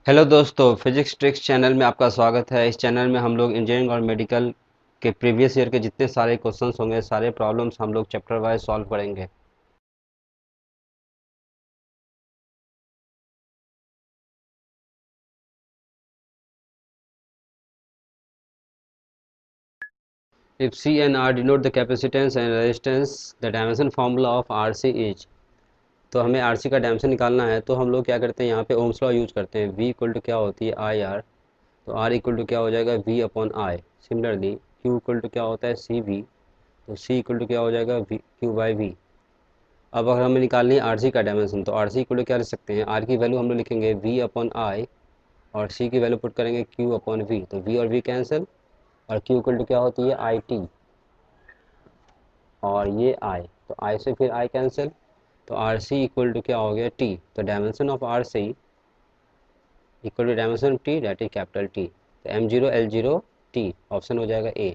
Hello दोस्तों, physics tricks channel में आपका स्वागत है। इस चैनल में हम लोग इंजीनियरिंग और मेडिकल के प्रीवियस ईयर के जितने सारे क्वेश्चंस होंगे, सारे प्रॉब्लम्स हम लोग चैप्टर वाइज सॉल्व करेंगे। If C and R denote the capacitance and resistance, the dimension formula of R C is. तो हमें आर सी का डायमेंशन निकालना है, तो हम लोग क्या करते हैं, यहाँ पे ओम्स लॉ यूज करते हैं। वी इक्वल टू क्या होती है, आई आर। तो आर इक्वल टू क्या हो जाएगा, V upon I. Similarly Q equal to क्या होता है, सी वी। तो सी इक्वल टू क्या हो जाएगा, वी क्यू बाई वी। अब अगर हमें निकालनी है आर सी का डायमेंशन, तो आर सी इक्वल टू क्या लिख सकते हैं, आर की वैल्यू हम लोग लिखेंगे वी अपॉन आई, और सी की वैल्यू पुट करेंगे क्यू अपॉन वी। तो वी और वी कैंसिल, और क्यू इक्वल टू क्या होती है, आई टी, और ये आई, तो आई से फिर आई कैंसिल। तो आर सी इक्वल टू क्या हो गया, टी। तो dimension of R C equal to dimension of T, that is capital T. तो M zero L zero T, option हो जाएगा A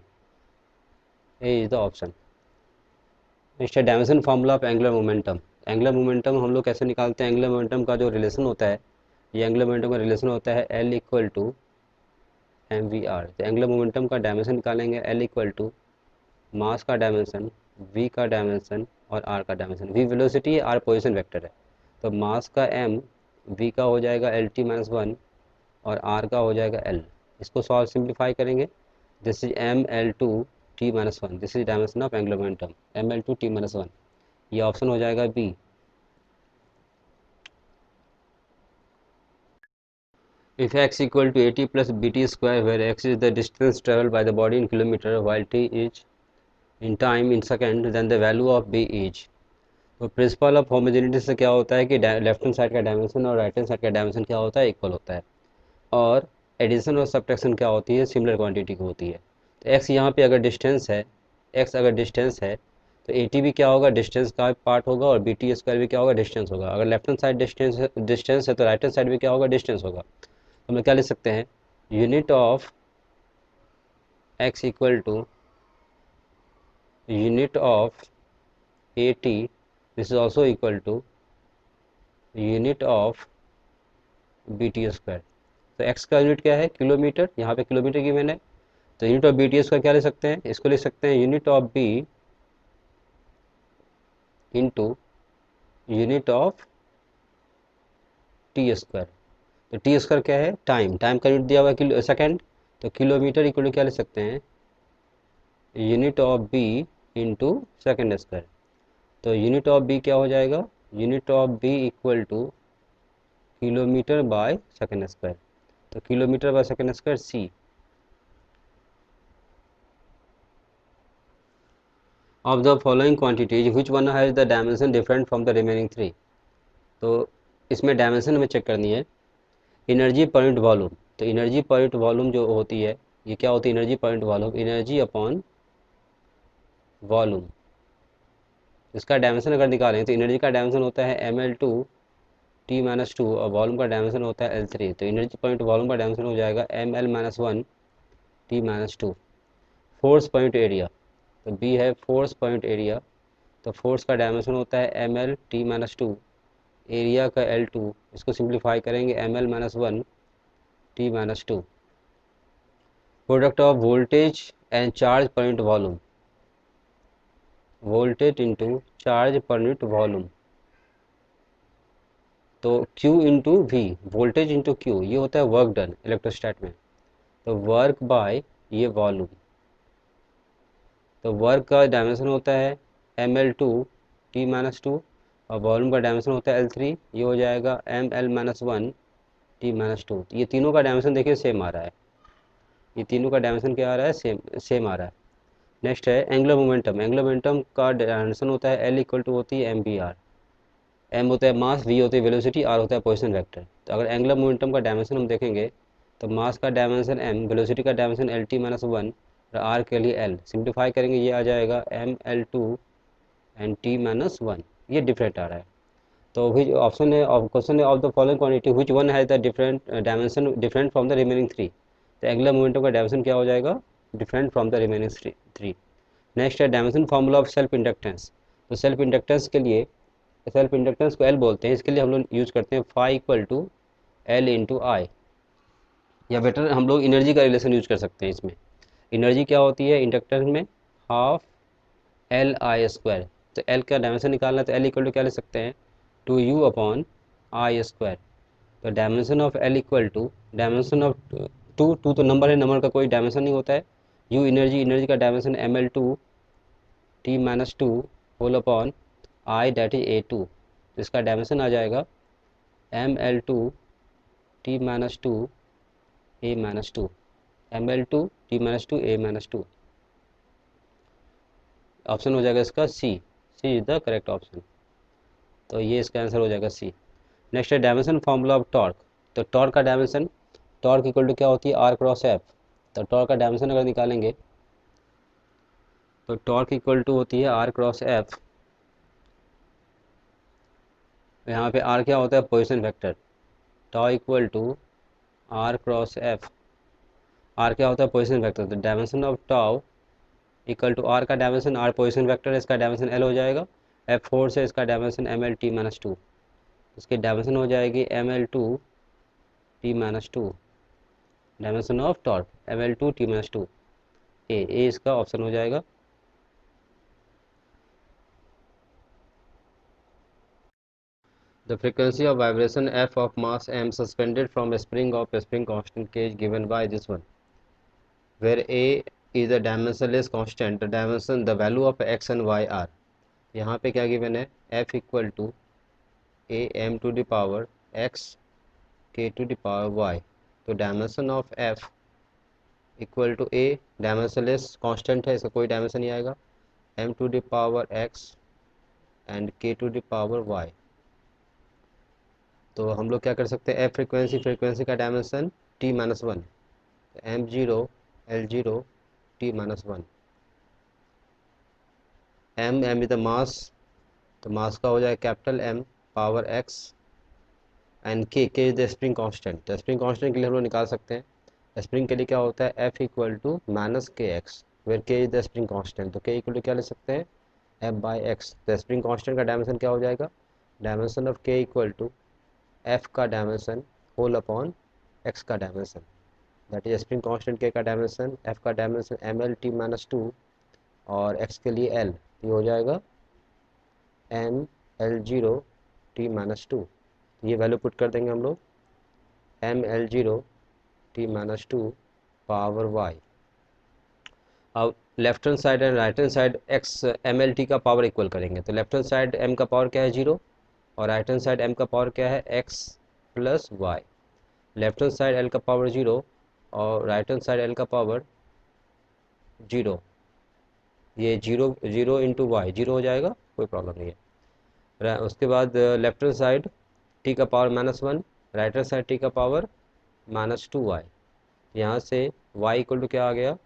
is the option. Next है dimension formula of angular momentum. Angular momentum हम लोग कैसे निकालते हैं, angular momentum का जो रिलेशन होता है, ये एंगुलर मोमेंटम का रिलेशन होता है L equal to M V R. तो एंगुलर मोमेंटम का डायमेंशन निकालेंगे एल इक्वल टू मास का डायमेंशन, वी का डायमेंशन और आर का डायमेंशन। वी वेलोसिटी है, आर पोजिशन वेक्टर है। तो मास का एम, वी का हो जाएगा एल टी माइनस वन, और आर का हो जाएगा एल। इसको सॉल्व सिंप्लीफाई करेंगे, this is M L two T minus one, this is dimension of angular momentum, M L two T minus one. ये ऑप्शन हो जाएगा B. If x equal to at plus bt square, where x is the distance traveled by the body in kilometer while t is in time in second, then the value of b is। तो principle of homogeneity से क्या होता है कि left hand side का dimension और right hand side का dimension क्या होता है, इक्वल होता है। और एडिशन और सब्ट्रैक्शन क्या होती है, सिमिलर क्वांटिटी की होती है। तो एक्स यहाँ पे अगर डिस्टेंस है, एक्स अगर डिस्टेंस है, तो ए टी भी क्या होगा, डिस्टेंस का पार्ट होगा, और बी टी स्क्वायर भी क्या होगा, डिस्टेंस होगा। अगर लेफ्ट हैंड साइड डिस्टेंस है तो राइट हैंड साइड भी क्या होगा, डिस्टेंस होगा। तो हम क्या लिख सकते हैं, unit of X equal to unit of A T, this is also equal to unit of B T square. तो एक्स का यूनिट क्या है, किलोमीटर, यहाँ पे किलोमीटर की मैंने। तो unit of B T square क्या लिख सकते हैं, इसको लिख सकते हैं unit of B into unit of T square. तो टी स्क्वायर क्या है, टाइम, टाइम का यूनिट दिया हुआ है किलो सेकेंड। तो किलोमीटर इक्वल टू क्या लिख सकते हैं, unit of B into second square. तो यूनिट ऑफ बी क्या हो जाएगा, unit of B equal to kilometre by second square. तो kilometre by second square C. Of the following quantities which one has the dimension different from the remaining three. तो इसमें dimension हमें check करनी है। Energy per unit volume, तो energy per unit volume जो होती है, ये क्या होती है, energy per unit volume, energy upon volume. इसका डायमेंशन अगर निकालें तो एनर्जी का डायमेंशन होता है M L two T minus two, और वॉल्यूम का डायमेंशन होता है एल थ्री। तो एनर्जी पॉइंट वॉल्यूम का डायमेंशन हो जाएगा M L minus one T minus two. Force point area, तो बी है फोर्स पॉइंट एरिया। तो फोर्स का डायमेंशन होता है M L T minus two, area का एल टू, इसको सिंप्लीफाई करेंगे M L minus one T minus two. Product of voltage and charge per unit volume, voltage into charge per unit volume. तो Q into V, voltage into Q, ये होता है work done electrostatic में। तो work by ये volume. तो work का dimension होता है M L two T minus two, और वॉल्यूम का डायमेंशन होता है एल थ्री, ये हो जाएगा M L minus one T minus two. ये तीनों का डायमेंशन देखिए सेम आ रहा है, ये तीनों का डायमेंशन क्या आ रहा है, सेम सेम आ रहा है। नेक्स्ट है एंगुलर मोमेंटम। एंगुलर मोमेंटम का डायमेंशन होता है एल इक्वल टू होती है एम बी आर। एम होता है मास, वी होती है वेलोसिटी, आर होता है पोजिशन वेक्टर। तो अगर एंगुलर मोमेंटम का डायमेंशन हम देखेंगे, तो मास का डायमेंशन एम, वेलोसिटी का dimension L T minus one, और आर के लिए एल। सिंप्लीफाई करेंगे, ये आ जाएगा M L two and T minus one. ये डिफरेंट आ रहा है। तो विच ऑप्शन है, क्वेश्चन है of the following quantity which one has the different dimension different from the remaining three. तो एंगुलर मोमेंटम का डायमेंशन क्या हो जाएगा, different from the remaining three. Next है dimension formula of self inductance. तो self inductance के लिए, self inductance को एल बोलते हैं, इसके लिए हम लोग यूज करते हैं phi equal to L into I. या बेटर हम लोग एनर्जी का रिलेशन यूज कर सकते हैं इसमें। एनर्जी क्या होती है इंडक्टर में, हाफ एल आई स्क्वायर। तो एल का डायमेंशन निकालना है तो एल इक्वल टू क्या ले सकते हैं, two U upon I square. तो dimension of L equal to dimension of two, two तो नंबर है, नंबर का कोई डायमेंशन नहीं होता है। यू एनर्जी, एनर्जी का dimension M L two T minus two whole upon I that is A two. तो इसका डायमेंशन आ जाएगा M L two T minus two A minus two, M L two T minus two A minus to. Option हो जाएगा इसका सी, C is the correct option. तो ये इसका आंसर हो जाएगा सी। नेक्स्ट है डायमेंशन फॉर्मूला ऑफ टॉर्क। तो टॉर्क का डायमेंशन, टॉर्क इक्वल टू क्या होती है, आर क्रॉस एफ। तो टॉर्क का डायमेंशन अगर निकालेंगे तो टॉर्क इक्वल टू होती है आर क्रॉस एफ। यहाँ पे आर क्या होता है, position vector. Tau equal to R cross F, R क्या होता है, पोजीशन वेक्टर। तो dimension of tau equal to R का डायमेंशन, आर पोजीशन वेक्टर है, इसका डायमेंशन एल हो जाएगा। एफ फोर्स है, इसका dimension M L T minus two, इसकी डायमेंशन हो जाएगी M L two T minus two. Dimension of torque M L two T minus two, A इसका ऑप्शन हो जाएगा। The frequency of vibration f of mass m suspended from a spring of a spring constant k is given by this one, where a is a dimensionless constant, the dimension, the value of x and y are। यहाँ पे क्या given है, f equal to A M to the power x k to the power y। तो dimension of f equal to A, dimensionless constant है, इसका कोई dimension नहीं आएगा, m to the power x and k to the power y। तो हम लोग क्या कर सकते हैं, एफ फ्रिक्वेंसी, फ्रिक्वेंसी का dimension T minus one, M zero L zero T minus one. M is the mass, तो मास का हो जाए capital M power X and K is the spring constant. तो स्प्रिंग कांस्टेंट के लिए हम लोग निकाल सकते हैं, स्प्रिंग के लिए क्या होता है, F equal to minus K X, where K is the spring constant. तो के इक्वल टू क्या ले सकते हैं, एफ बाई एक्स। तो स्प्रिंग कांस्टेंट का डायमेंशन क्या हो जाएगा, dimension of K equal to F का डायमेंशन होल अपॉन एक्स का dimension, that is spring constant K का डायमेंशन, एफ का dimension M L T minus two और एक्स के लिए एल, ये हो जाएगा M L zero T minus two. ये वैल्यू पुट कर देंगे हम लोग, M L zero T minus two power Y. अब left hand side and right hand side X M L T का पावर इक्वल करेंगे। तो लेफ्ट हैंड साइड एम का पावर क्या है, जीरो, और राइट हैंड साइड एम का power क्या है, X plus Y. Left hand side L का पावर जीरो और राइट हैंड साइड एल का पावर जीरो, ये zero zero into Y zero हो जाएगा, कोई प्रॉब्लम नहीं है। उसके बाद लेफ्ट हैंड साइड टी का power minus one, right hand side T का पावर माइनस टू वाई। यहाँ से वाई इक्वल टू क्या आ गया,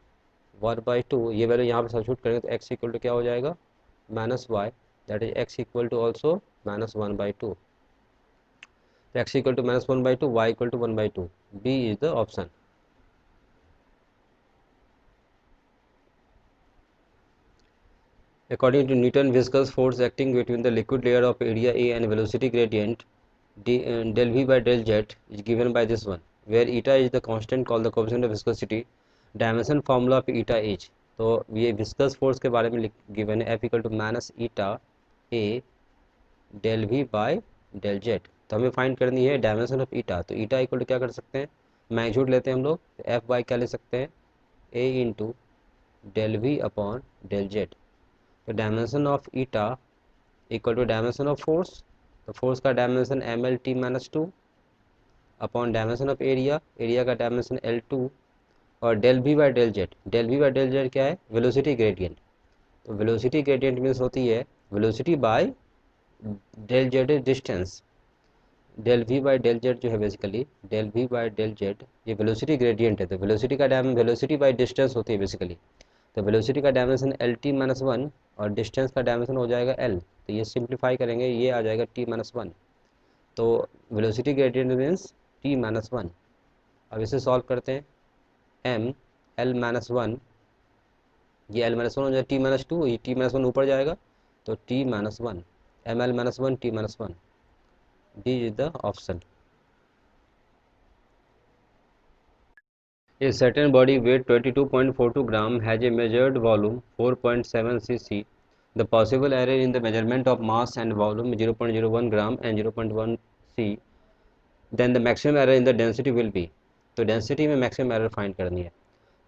वन बाई टू। ये वैल्यू यहाँ पर सब्स्टिट्यूट करेंगे तो एक्स इक्वल टू क्या हो जाएगा, minus Y, that is X equal to also minus one by two. तो X equal to minus one by two, Y equal to one by two, B is the option. According to Newton viscous force acting between the liquid layer of area A and velocity gradient del V by del Z is given by this one, where eta is the constant called the coefficient of viscosity, dimension formula of eta is। तो ये viscous force के बारे में given है, F equal to minus eta A del V by del Z. तो हमें find करनी है डायमेंशन ऑफ ईटा। तो ईटा इक्वल टू क्या कर सकते हैं, मैग्नीट्यूड लेते हैं हम लोग, एफ बाई क्या ले सकते हैं, A into del V upon del Z. तो dimension of eta equal to dimension of force, तो फोर्स का dimension M L T minus two upon dimension of area, area का डायमेंशन एल टू, और del V by del Z. Del V by del Z क्या है, velocity gradient. तो velocity gradient means होती है velocity by del Z distance. Del V by del Z जो है basically, del V by del Z ये velocity gradient है। तो वेलोसिटी का वेलोसिटी बाय डिस्टेंस होती है बेसिकली। तो वेलोसिटी का dimension L T minus one और डिस्टेंस का डायमेंशन हो जाएगा एल। तो ये सिंप्लीफाई करेंगे, ये आ जाएगा टी माइनस वन। तो velocity gradient means T minus one. अब इसे सॉल्व करते हैं, एम एल माइनस वन, ये एल माइनस वन हो जाएगा, टी माइनस टू, ये टी माइनस वन ऊपर जाएगा, तो T minus one, M L minus one T minus one, D is the option. A certain body weight 22.42 gram has a measured volume 4.7 cc. The possible error in the measurement of mass and volume 0.01 gram and 0.1 c. Then the maximum error in the density will be. तो density में maximum error find करनी है.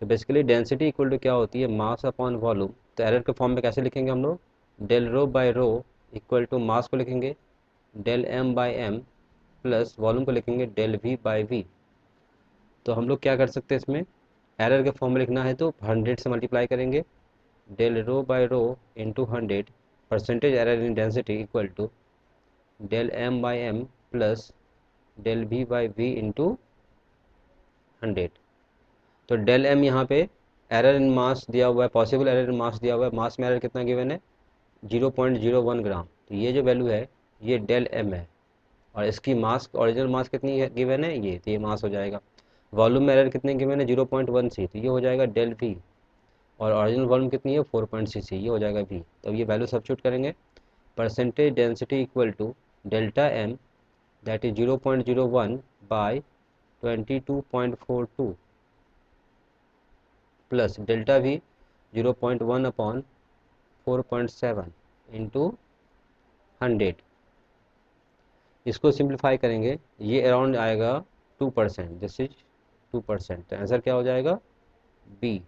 तो basically density equal to क्या होती है, mass upon volume. तो error के फॉर्म में कैसे लिखेंगे हम लोग, del rho by rho equal to mass को लिखेंगे del M by M plus volume को लिखेंगे डेल वी बाय वी. तो हम लोग क्या कर सकते हैं, इसमें एरर के फॉर्म में लिखना है तो 100 से मल्टीप्लाई करेंगे, del rho by rho into 100 percentage error in density equal to del M by M plus del V by V into 100. तो डेल एम यहाँ पे एरर इन मास दिया हुआ है, पॉसिबल एरर इन मास दिया हुआ है, मास में एरर कितना गिवन है 0.01 ग्राम. तो ये जो वैल्यू है ये डेल एम है, और इसकी मास ओरिजिनल मास कितनी गिवन है ये, तो ये मास हो जाएगा. वॉल्यूम में एरर कितने गिवन है 0.1 सी, तो ये हो जाएगा डेल वी, और ओरिजिनल वॉल्यूम कितनी है 4.6, ये हो जाएगा वी. तो ये वैल्यू सब्स्टिट्यूट करेंगे, percentage density equal to delta M that is 0.01 by 22.42 plus delta V 0.1 upon 4.7 into 100. इसको सिंप्लीफाई करेंगे, ये अराउंड आएगा 2%, दिस इज 2%. तो आंसर क्या हो जाएगा B.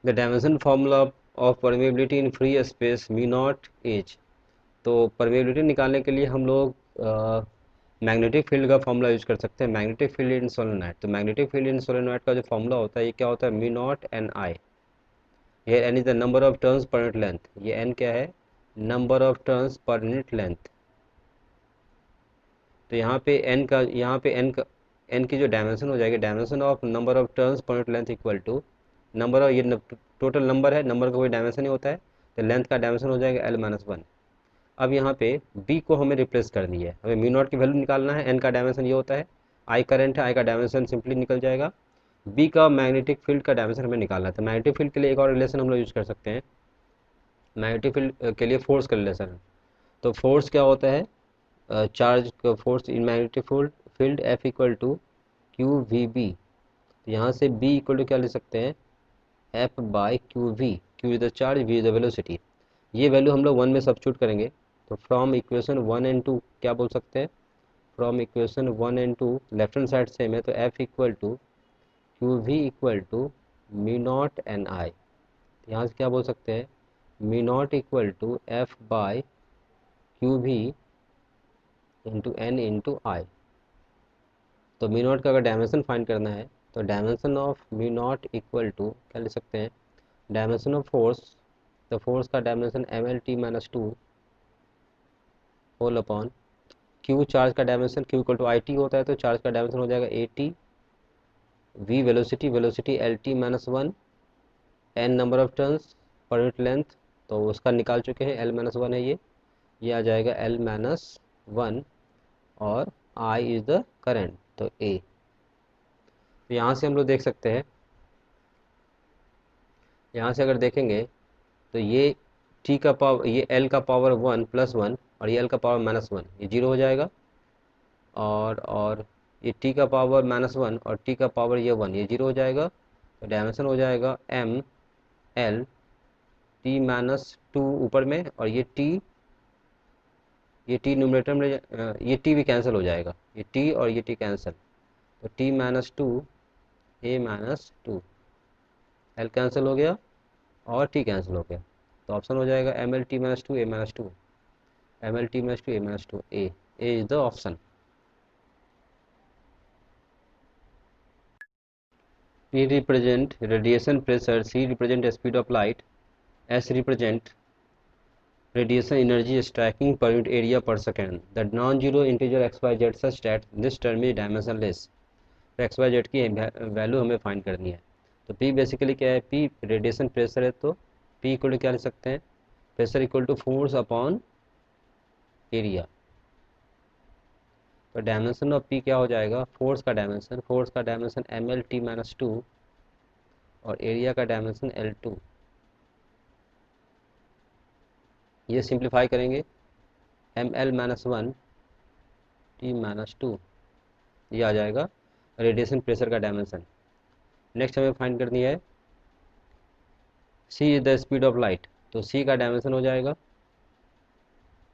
The dimension formula of permeability in free space mu naught H. तो permeability निकालने के लिए हम लोग मैग्नेटिक फील्ड का फॉर्मूला यूज कर सकते हैं, मैग्नेटिक फील्ड इन सोलेनोइड. तो मैग्नेटिक फील्ड इन सोलेनोइड का जो फॉर्मूला होता है ये क्या होता है, मी नॉट एन आई. ये N is the number of turns per unit length. ये एन क्या है, number of turns per unit length. तो यहाँ पे एन का, यहाँ पे एन का, एन की जो डायमेंशन हो जाएगी, dimension of number of turns per unit length equal to number of, ये टोटल नंबर है, नंबर का कोई डायमेंशन नहीं होता है, तो लेंथ का डायमेंशन हो जाएगा L-1. अब यहाँ पे b को हमें रिप्लेस करनी है, हमें म्यू नॉट की वैल्यू निकालना है, n का डायमेंशन ये होता है, I करंट है, I का डायमेंशन सिंपली निकल जाएगा, b का मैग्नेटिक फील्ड का डायमेंशन हमें निकालना है. तो मैग्नेटिक फील्ड के लिए एक और रिलेशन हम लोग यूज कर सकते हैं, मैग्नेटिक फील्ड के लिए फोर्स का रिलेशन. तो फोर्स क्या होता है, चार्ज का force in magnetic field F equal to Q V B. तो यहाँ से b इक्वल टू क्या ले सकते हैं, F by Q V. Q is the charge, v is the velocity. ये वैल्यू हम लोग 1 में सब्स्टिट्यूट करेंगे. तो फ्रॉम इक्वेशन 1 एंड 2 क्या बोल सकते हैं, from equation 1 and 2 left hand side same है, तो F equal to Q V equal to mu naught N I. यहाँ से क्या बोल सकते हैं, mu naught equal to F by Q V into N into I. तो मी नॉट का अगर डायमेंशन फाइंड करना है तो dimension of mu naught equal to क्या ले सकते हैं, डायमेंशन ऑफ फोर्स. तो फोर्स का dimension ML-T-2 whole upon Q, charge का dimension Q equal to IT होता है, तो चार्ज का डायमेंशन हो जाएगा AT, V velocity, velocity LT-1, n number of turns per unit length, तो उसका निकाल चुके हैं, L-1 है ये आ जाएगा L-1, और I इज द करंट, तो A. तो यहाँ से हम लोग देख सकते हैं, यहाँ से अगर देखेंगे तो ये T का पावर, ये L का पावर 1 प्लस 1 और ये L का पावर -1, ये 0 हो जाएगा, और ये T का पावर -1 और T का पावर ये 1, ये 0 हो जाएगा. तो डायमेंशन हो जाएगा ML-T-2 ऊपर में, और ये T न्यूमरेटर में, ये T भी कैंसिल हो जाएगा, ये T और ये T कैंसिल, तो T-2 A-2, L कैंसिल हो गया और T कैंसिल हो गया. तो ऑप्शन हो जाएगा ML-T-2 A-2, ML-T-2 A-2, A is the option. P represent radiation pressure, C represent speed of light, S represent radiation energy striking per unit area per second. The non-zero integer xyz such that this term is dimensionless. तो xyz की value हमें find करनी है. तो P basically क्या है, P radiation pressure है, तो P इक्वल टू क्या लिख सकते हैं, pressure equal to force upon area. तो डायमेंशन ऑफ P क्या हो जाएगा, फोर्स का डायमेंशन ML-T-2 और एरिया का डायमेंशन L2. ये सिंप्लीफाई करेंगे, ML-1 T-2, ये आ जाएगा रेडिएशन प्रेशर का डायमेंशन। नेक्स्ट हमें फाइंड करनी है c is the speed of light, तो c का डायमेंशन हो जाएगा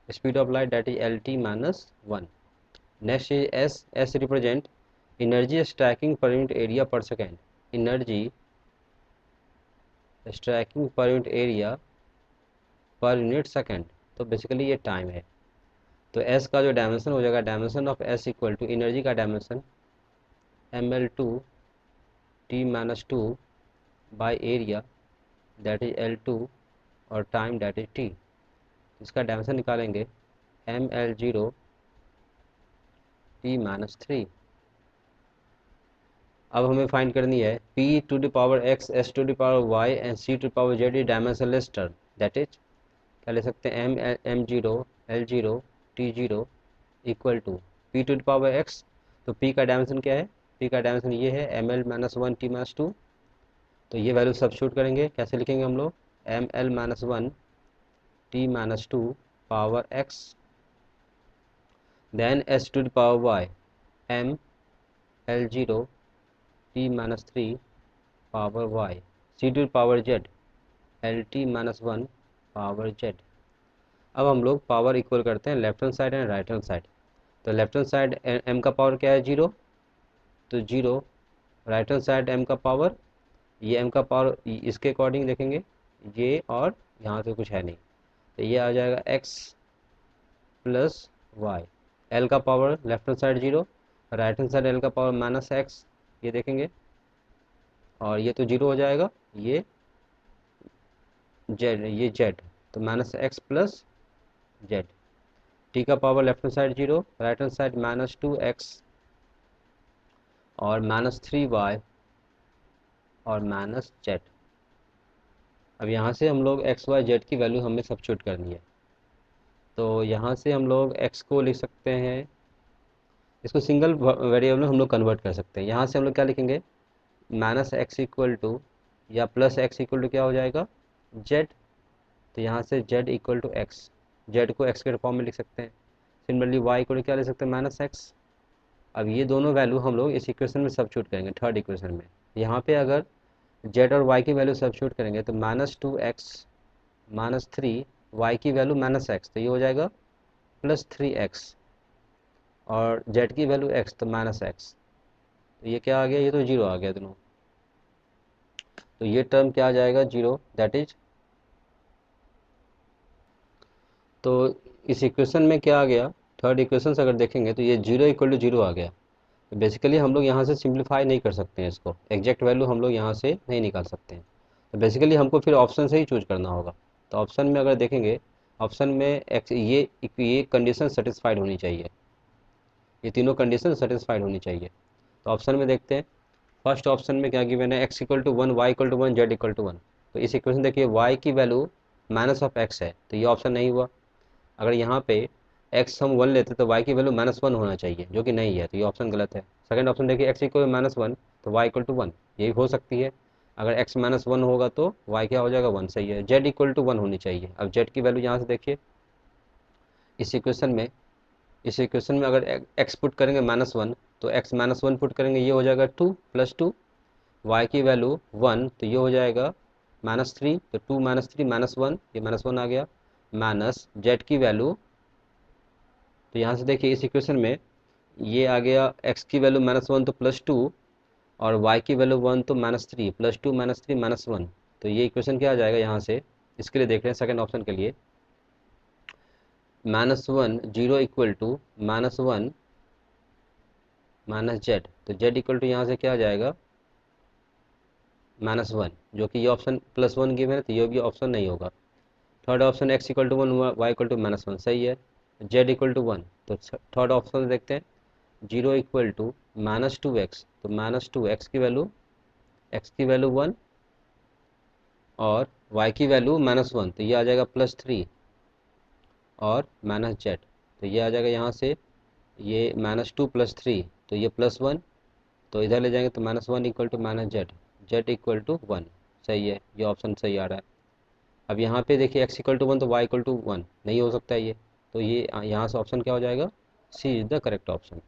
speed of light that is LT-1। Next is s represent energy striking per unit area per second, energy striking per unit area per unit second, तो basically ये time है। तो s का जो डायमेंशन हो जाएगा, dimension of s equal to energy का dimension ml2 T-2 by area that is L2 और टाइम दैट इज t। इसका डायमेंशन निकालेंगे ml0 T-3। अब हमें फाइंड करनी है p⁴x s⁴y and c⁴z is dimensionless term, that is क्या ले सकते हैं m0 l0 t0 equal to p⁴x। तो p का डायमेंशन क्या है, p का डायमेंशन ये है ml-1 t-2। तो ये वैल्यू सब्स्टिट्यूट करेंगे, कैसे लिखेंगे हम लोग ml-1 t-2 power x then s⁴y m l0 t-3 power y c⁴z lt-1 power z। अब हम लोग पावर इक्वल करते हैं left hand side and right hand side. तो लेफ्ट हैंड साइड m का पावर क्या है 0, तो 0। राइट हैंड साइड m का पावर, ये m का पावर इसके अकॉर्डिंग देखेंगे ये, और यहाँ से कुछ है नहीं, तो ये आ जाएगा x प्लस वाई। l का power left hand side 0, right hand side l का पावर -x, ये देखेंगे, और ये तो 0 हो जाएगा, ये z, तो -x प्लस z। t का power left hand side 0, right hand side -2x और -3y और -z। अब यहाँ से हम लोग x y z की वैल्यू हमें सब्स्टिट्यूट करनी है। तो यहाँ से हम लोग x को लिख सकते हैं, इसको सिंगल वेरिएबल में हम लोग कन्वर्ट कर सकते हैं। यहाँ से हम लोग क्या लिखेंगे -x इक्वल टू या +x इक्वल टू क्या हो जाएगा z। तो यहाँ से z equal to x, z को x के फॉर्म में लिख सकते हैं। सिमिलरली y इक्वल टू क्या लिख सकते हैं -x। अब ये दोनों वैल्यू हम लोग इस इक्वेशन में सब्स्टिट्यूट करेंगे, थर्ड इक्वेशन में। यहाँ पे अगर z और y की वैल्यू सब्स्टिट्यूट करेंगे तो -2x -3, y की वैल्यू -x, तो ये हो जाएगा +3x, और z की वैल्यू x, तो -x। तो ये क्या आ गया, ये तो 0 आ गया दोनों। तो ये टर्म क्या आ जाएगा 0, दैट इज, तो इस इक्वेशन में क्या आ गया, थर्ड इक्वेशन से अगर देखेंगे तो ये 0 इक्वल टू 0 आ गया। तो बेसिकली हम लोग यहाँ से सिंप्लीफाई नहीं कर सकते हैं, इसको एग्जैक्ट वैल्यू हम लोग यहाँ से नहीं निकाल सकते हैं। तो बेसिकली हमको फिर ऑप्शन से ही चूज करना होगा। तो ऑप्शन में अगर देखेंगे, ऑप्शन में ये कंडीशन सेटिस्फाइड होनी चाहिए, ये तीनों कंडीशन सेटिस्फाइड होनी चाहिए। तो ऑप्शन में देखते हैं, फर्स्ट ऑप्शन में क्या गिवन है, x equal to 1, y equal to 1, z equal to 1। तो इस इक्वेशन देखिए y की वैल्यू -x है, तो ये ऑप्शन नहीं हुआ। अगर यहाँ पे x हम 1 लेते तो y की वैल्यू -1 होना चाहिए, जो कि नहीं है, तो ये ऑप्शन गलत है। सेकंड ऑप्शन देखिए x इक्वल -1 तो y इक्वल टू 1, ये हो सकती है। अगर x -1 होगा तो y क्या हो जाएगा 1, सही है। z इक्वल टू 1 होनी चाहिए। अब z की वैल्यू यहाँ से देखिए इस इक्वेशन में अगर x पुट करेंगे -1, तो x -1 पुट करेंगे, ये हो जाएगा 2 + 2, y की वैल्यू 1, तो ये हो जाएगा -3, तो 2 - 3 -1, ये -1 आ गया, माइनस z की वैल्यू। तो यहाँ से देखिए इस इक्वेशन में ये आ गया, x की वैल्यू -1 तो +2, और y की वैल्यू 1 तो -3, +2 -3 -1। तो ये इक्वेशन क्या आ जाएगा यहाँ से, इसके लिए देख रहे हैं सेकंड ऑप्शन के लिए, -1 0 इक्वल टू -1 -z। तो z इक्वल टू यहाँ से क्या आ जाएगा -1, जो कि ये ऑप्शन +1 गिवन है, तो ये भी ऑप्शन नहीं होगा। Third option x equal to 1, y equal to -1, सही है। z इक्वल टू 1, तो थर्ड ऑप्शन देखते हैं, 0 इक्वल टू -2x, तो -2x की वैल्यू, x की वैल्यू 1 और y की वैल्यू -1, तो ये आ जाएगा +3 और -z। तो ये आ जाएगा यहाँ से, ये -2 + 3, तो ये +1, तो इधर ले जाएंगे तो -1 equal to -z, z equal to 1, सही है, ये ऑप्शन सही आ रहा है। अब यहाँ पे देखिए x इक्वल टू 1 तो y इक्वल टू 1 नहीं हो सकता है ये, तो ये यहाँ से ऑप्शन क्या हो जाएगा C is the correct option.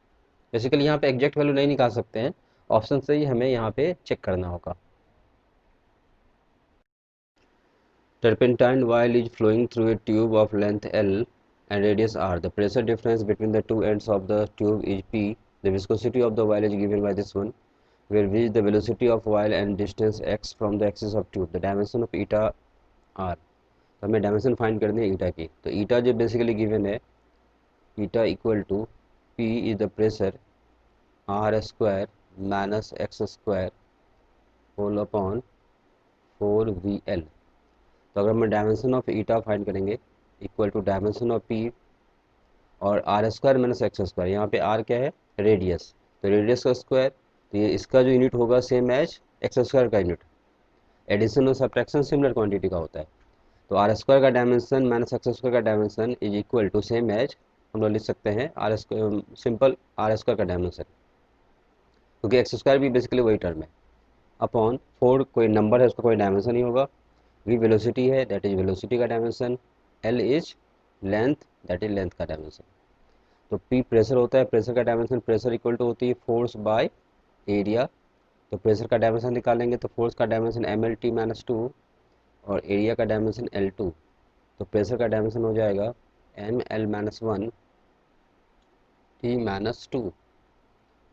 Basically यहाँ पे एग्जैक्ट वैल्यू नहीं निकाल सकते हैं, ऑप्शन से ही हमें यहाँ पे चेक करना होगा। Turpentine while is flowing through a tube of length L and radius r. The pressure difference between the two ends of the tube is P. The viscosity of the while is given by this one, where V is the velocity of while and distance x from the axis of tube. The dimension of eta r. तो हमें dimension find करनी है ईटा की। तो ईटा जो basically given है, eta equal to P is the pressure r square minus X square whole upon 4VL। तो अगर हम डायमेंशन ऑफ ईटा फाइंड करेंगे equal to dimension of P और R square minus X square, यहाँ पे are क्या है, रेडियस, तो रेडियस का स्क्वायर, तो ये इसका जो यूनिट होगा सेम एज एक्स स्क्वायर का यूनिट। एडिशन और सब्ट्रैक्शन सिमिलर क्वांटिटी का होता है। तो आर स्क्वायर का डायमेंशन माइनस एक्स स्क्वायर का dimension is equal to same as, हम लोग लिख सकते हैं R square, simple R square का डायमेंशन, क्योंकि एक्स स्क्वायर भी बेसिकली वही टर्म है, अपॉन 4 कोई नंबर है उसका कोई डायमेंशन ही होगा, v वेलोसिटी है दैट इज वेलोसिटी का dimension, l is length that is length का डायमेंशन। तो p प्रेशर होता है, प्रेशर का डायमेंशन, प्रेशर इक्वल टू होती है फोर्स बाय एरिया। तो प्रेशर का डायमेंशन निकालेंगे तो फोर्स का डायमेंशन mlt-2 और एरिया का डायमेंशन L2। तो प्रेशर का डायमेंशन हो जाएगा ml-1 t-2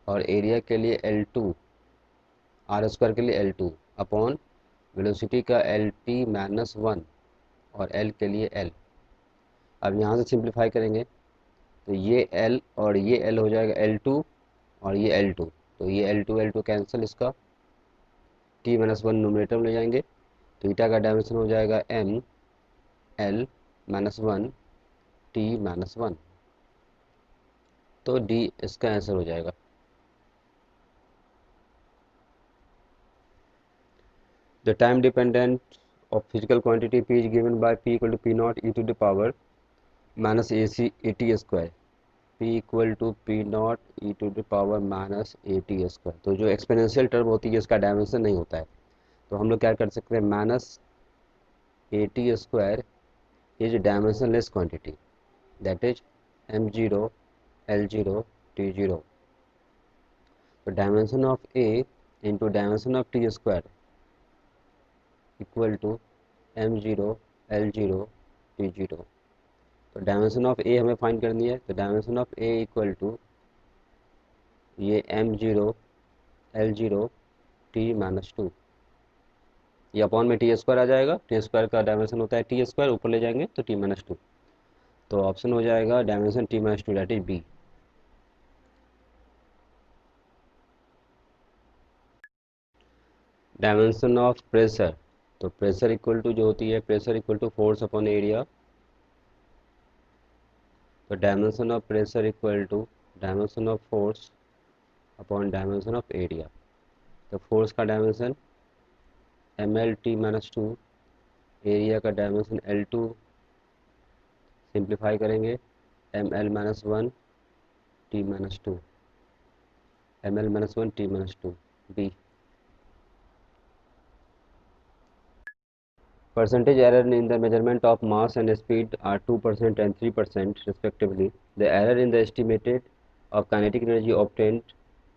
और एरिया के लिए L2 आर स्क्वायर के लिए L2 अपॉन वेलोसिटी का LT-1 और L के लिए L। अब यहाँ से सिंप्लीफाई करेंगे तो ये L और ये L हो जाएगा L2 और ये L2, तो ये L2 कैंसिल, इसका t-1 नोमिनेटर में ले जाएंगे, तो ईटा का डायमेंशन हो जाएगा ml-1 t-1, तो D इसका आंसर हो जाएगा। The time dependent of physical quantity P is given by P equal to P naught e to the power minus AC AT square, P equal to P naught e to the power minus AT square। तो जो exponential term होती है इसका dimension नहीं होता है, तो हम लोग क्या कर सकते हैं, minus AT square is dimensionless quantity that is M0 L0 T0। तो dimension of A into dimension of T square equal to M0 L0 T0। तो डायमेंशन ऑफ ए हमें फाइंड करनी है, तो dimension of A equal to ये M0 L0 T-2, ये upon में T square आ जाएगा, टी स्क्वायर का डायमेंशन होता है टी स्क्वायर, ऊपर ले जाएंगे तो T-2। तो ऑप्शन हो जाएगा dimension T-2 that is B. Dimension of pressure, तो प्रेशर इक्वल टू जो होती है, pressure equal to force upon area. तो dimension of pressure equal to dimension of force upon dimension of area. तो force का dimension ml-2, area का dimension L2, simplify करेंगे ml-1 t-2, ml-1 t-2 b। Percentage error in the measurement of mass and speed are 2% and 3% respectively. The error in the estimated of kinetic energy obtained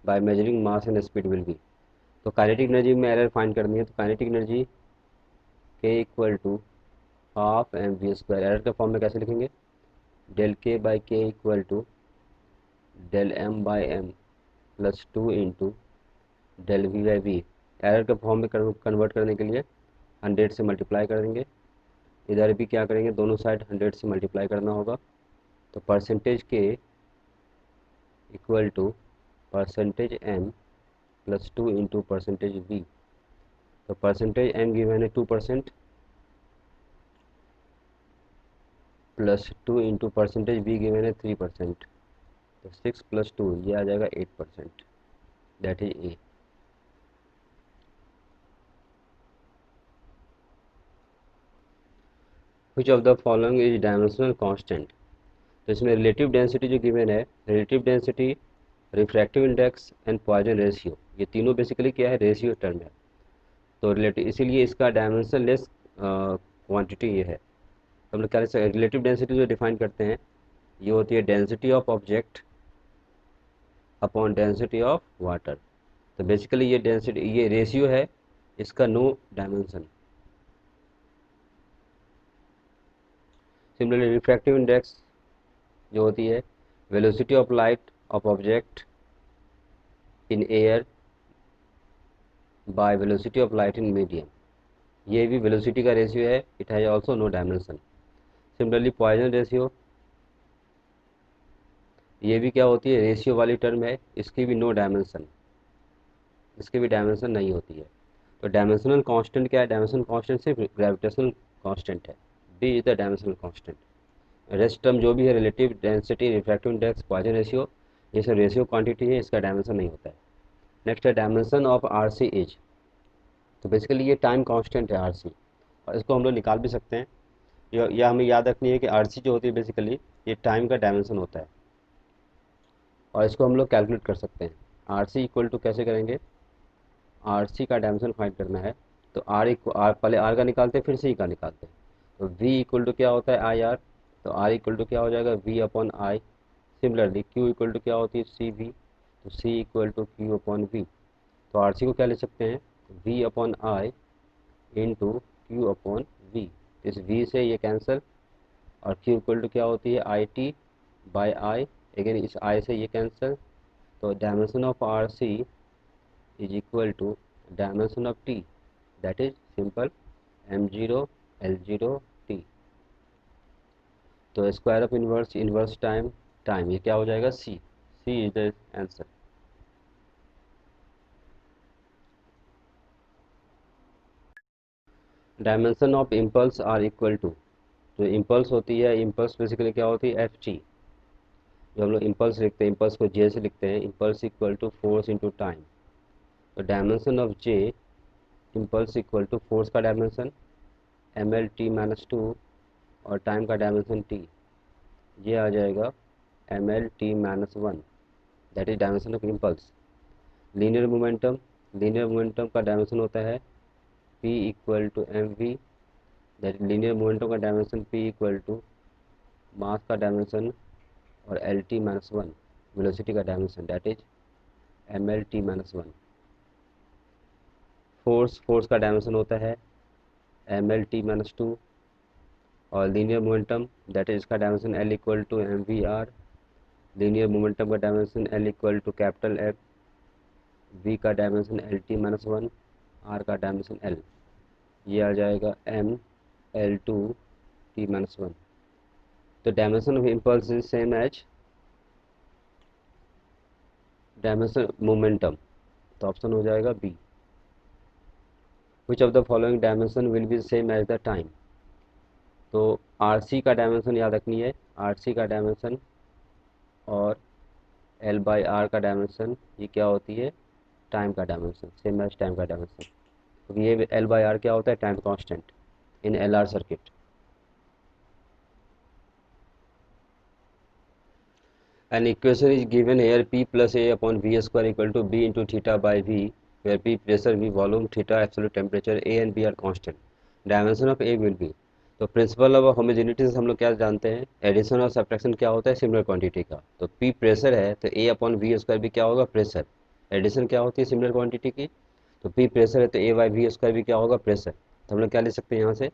by measuring mass and speed will be। तो kinetic energy में error find करनी है, तो kinetic energy K equal to half mv square, error के form में कैसे लिखेंगे, del K by K equal to del M by M plus 2 into del V by V। Error के form में कन्वर्ट करने के लिए 100 से मल्टीप्लाई कर देंगे, इधर भी क्या करेंगे, दोनों साइड 100 से मल्टीप्लाई करना होगा। तो percentage K equal to percentage M plus 2 into percentage V। तो परसेंटेज M गिवन है 2% plus 2 into percentage V given है 3%, तो 6 प्लस 2 ये आ जाएगा 8%, that is A. Which of the following is dimensional constant. तो इसमें रिलेटिव डेंसिटी जो गिवन है, relative density, refractive index and poison ratio, ये तीनों बेसिकली क्या है, रेशियो टर्म है। तो रिलेटिव, इसीलिए इसका डायमेंशन लेस क्वांटिटी ये है। तो हम लोग क्या रिलेटिव डेंसिटी जो डिफाइन करते हैं, ये होती है density of object upon density of water. तो बेसिकली ये डेंसिटी, ये रेशियो है, इसका no dimension. Similarly refractive index जो होती है velocity of light of object in air by velocity of light in medium, ये भी वेलोसिटी का रेशियो है, it has also no dimension. Similarly Poisson ratio, ये भी क्या होती है, रेशियो वाली टर्म है, इसकी भी नो डायमेंशन, इसकी भी डायमेंशन नहीं होती है। तो डायमेंशनल कांस्टेंट क्या है, डायमेंशनल कांस्टेंट सिर्फ ग्रेविटेशनल कांस्टेंट है, D is the dimensional constant. Rest term जो भी है relative density, refractive index, poison ratio, ये सब रेशियो क्वांटिटी है, इसका डायमेंशन नहीं होता है। नेक्स्ट है dimension of R C is, तो बेसिकली ये टाइम कांस्टेंट है आर सी, और इसको हम लोग निकाल भी सकते हैं। यह हमें याद रखनी है कि आर सी जो होती है बेसिकली ये टाइम का डायमेंशन होता है, और इसको हम लोग कैलकुलेट कर सकते हैं। आर सी इक्वल टू कैसे करेंगे, आर सी का डायमेंशन फाइंड करना है, तो आर पहले आर का निकालते हैं फिर सी का निकालते हैं। तो वी इक्वल टू क्या होता है आई आर, तो आर इक्वल टू क्या हो जाएगा V upon I. Similarly Q equal to क्या होती है सी वी, तो C equal to Q upon V. तो आर सी को क्या ले सकते हैं V upon I into Q upon V, इस वी से ये कैंसिल, और क्यू इक्वल टू क्या होती है I T by I, again इस आई से ये कैंसिल। तो dimension of R C is equal to dimension of T, that is simple m0 l0 t। तो square of inverse, inverse time time, ये क्या हो जाएगा c, c is the answer. Dimension of impulse are equal to, जो impulse होती है, impulse basically क्या होती है एफ टी, जो हम लोग इम्पल्स लिखते हैं, इम्पल्स को जे से लिखते हैं, impulse equal to force into time. तो dimension of J impulse equal to force का dimension M L T minus two, और टाइम का डायमेंशन टी, ये आ जाएगा M L T minus one, that is dimension of impulse. Linear momentum, linear momentum का dimension होता है p equal to M V, that linear momentum का dimension p equal to mass का dimension और L T minus one, velocity का dimension, that is M L T minus one. Force, force का dimension होता है M L T minus two, और linear momentum that is इसका dimension L equal to M V R, linear momentum का dimension L equal to capital F, V का dimension L T minus one, R का dimension L, ये आ जाएगा M L two T minus one. तो dimension of impulse is same as dimension momentum, तो option हो जाएगा B. Which of the following dimension will be same as the time, तो R C का dimension याद रखनी है, आर सी का डायमेंशन और एल बाई आर का डायमेंशन, ये क्या होती है टाइम का डायमेंशन, सेम एज टाइम का डायमेंशन, क्योंकि ये एल बाई आर क्या होता है time constant in L R circuit. An equation is given here p plus a upon v square equal to b into theta by v, where p pressure, v volume, theta absolute temperature, a and b are constant. Dimension of a will be, तो principle of homogeneity से हम लोग क्या जानते हैं, addition और subtraction क्या होता है सिमिलर क्वांटिटी का। तो p प्रेशर है तो a अपॉन वी स्क्वायर भी क्या होगा प्रेशर, एडिशन क्या होती है सिमिलर क्वांटिटी की, तो p प्रेशर है तो a बाई वी स्क्वायर भी क्या होगा प्रेशर। तो हम लोग क्या लिख सकते हैं यहाँ से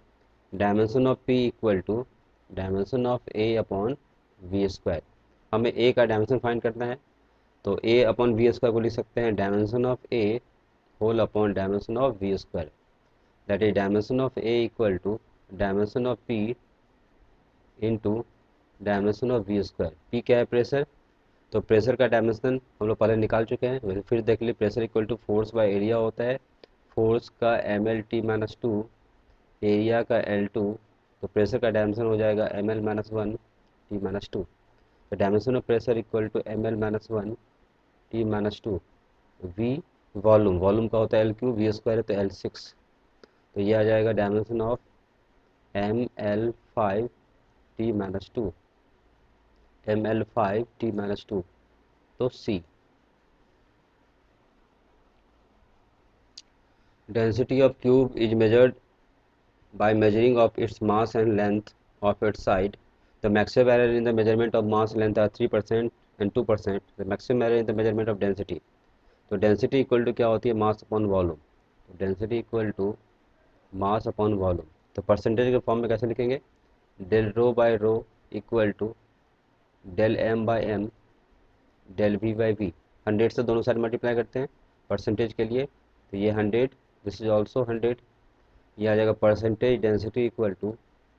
dimension of p equal to dimension of a upon V square. हमें a का डायमेंशन फाइंड करना है, तो a अपॉन वी स्क्वायर को लिख सकते हैं dimension of a whole upon dimension of V square, that is dimension of a equal to dimension of p into dimension of V square. p क्या है pressure, तो प्रेशर का dimension हम लोग पहले निकाल चुके हैं, वैसे फिर देख लीजिए pressure equal to force by area होता है, फोर्स का M L T minus two, area का एल टू, तो प्रेशर का डायमेंशन हो जाएगा M L minus one T minus two. तो dimension of pressure equal to M L minus one T minus two, V volume, volume का होता है L Q, we square है तो एल सिक्स, तो ये आ जाएगा dimension of M L five T minus two, M L five T minus two, तो C. Density of cube is measured by measuring of its mass and length of its side, the maximum error in the measurement of mass length are 3% and 2%, the maximum error in the measurement of density. तो density equal to क्या होती है, mass upon volume. तो density equal to mass upon volume. तो percentage के form में कैसे लिखेंगे, del rho by rho equal to del M by M del V by V. 100 से दोनों साइड मल्टीप्लाई करते हैं परसेंटेज के लिए, तो ये 100, दिस इज ऑल्सो 100। ये आ जाएगा percentage density equal to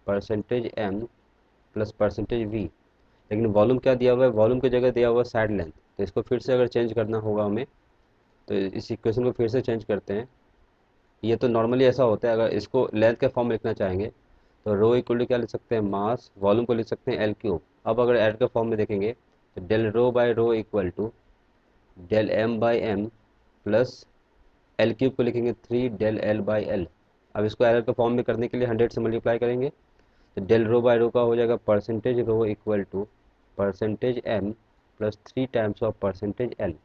percentage M plus percentage V. लेकिन वॉल्यूम क्या दिया हुआ है, वॉल्यूम की जगह दिया हुआ है साइड लेंथ। तो इसको फिर से अगर चेंज करना होगा हमें, तो इस इक्वेशन को फिर से चेंज करते हैं। ये तो नॉर्मली ऐसा होता है, अगर इसको लेंथ के फॉर्म में लिखना चाहेंगे तो रो इक्वल टू क्या लिख सकते हैं, मास, वॉल्यूम को लिख सकते हैं एल क्यूब। अब अगर एल के फॉर्म में देखेंगे तो del rho by rho equal to del M by M plus L cube को लिखेंगे 3 डेल एल बाई एल। अब इसको एल के फॉर्म में करने के लिए 100 से मल्टीप्लाई करेंगे, तो डेल रो बाय रो का हो जाएगा percentage rho equal to percentage M plus 3 times of percentage L.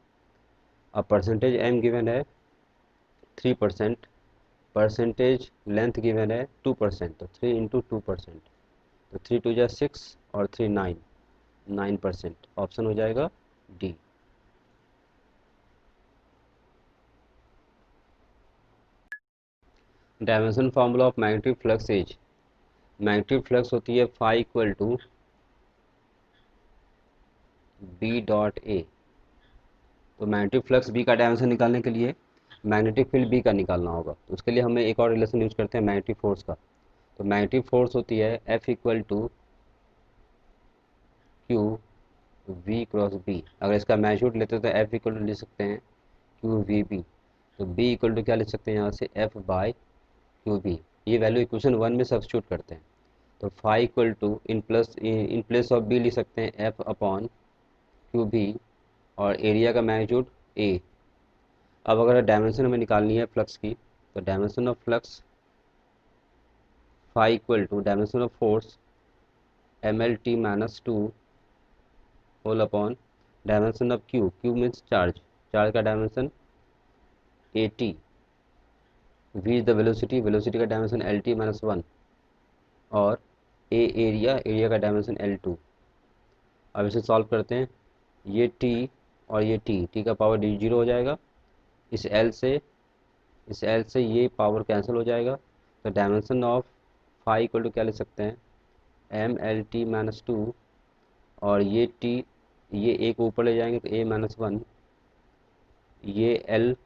अब परसेंटेज एम गिवन है 3%, परसेंटेज लेंथ गिवन है 2%, तो 3 इंटू 2%, तो 3 टू जा 6 और 3 9, 9%। ऑप्शन हो जाएगा D. Dimension formula of magnetic flux is, magnetic flux होती है phi equal to B dot A. तो मैग्नेटिक फ्लक्स बी का डायमेंशन निकालने के लिए मैग्नेटिक फील्ड बी का निकालना होगा। तो उसके लिए हमें एक और रिलेशन यूज करते हैं मैग्नेटिक फोर्स का। तो मैग्नेटिक फोर्स होती है F equal to Q V cross B. अगर इसका मैग्नीट्यूड लेते हैं तो एफ इक्वल टू लिख सकते हैं क्यू वी बी। तो बी इक्वल टू क्या लिख सकते हैं यहाँ से, एफ बाई क्यू बी। ये वैल्यू इक्वेशन 1 में सब्स्टिट्यूट करते हैं। तो phi equal to in place of B लिख सकते हैं एफ अपॉन क्यू बी, और एरिया का मैग्नीट्यूड ए। अब अगर डायमेंशन हमें निकालनी है फ्लक्स की, तो dimension of flux phi equal to dimension of force M L T minus 2 whole upon dimension of Q, Q means charge, charge का dimension A T, V is the velocity, velocity का dimension L T minus 1, और A area, area का dimension L two. अब इसे solve करते हैं, ये T और ये टी का पावर डी जीरो हो जाएगा। इस एल से ये पावर कैंसिल हो जाएगा। तो dimension of phi equal to क्या लिख सकते हैं, एम एल टी माइनस 2, और ये टी, ये एक ऊपर ले जाएंगे तो ए माइनस 1, ये एल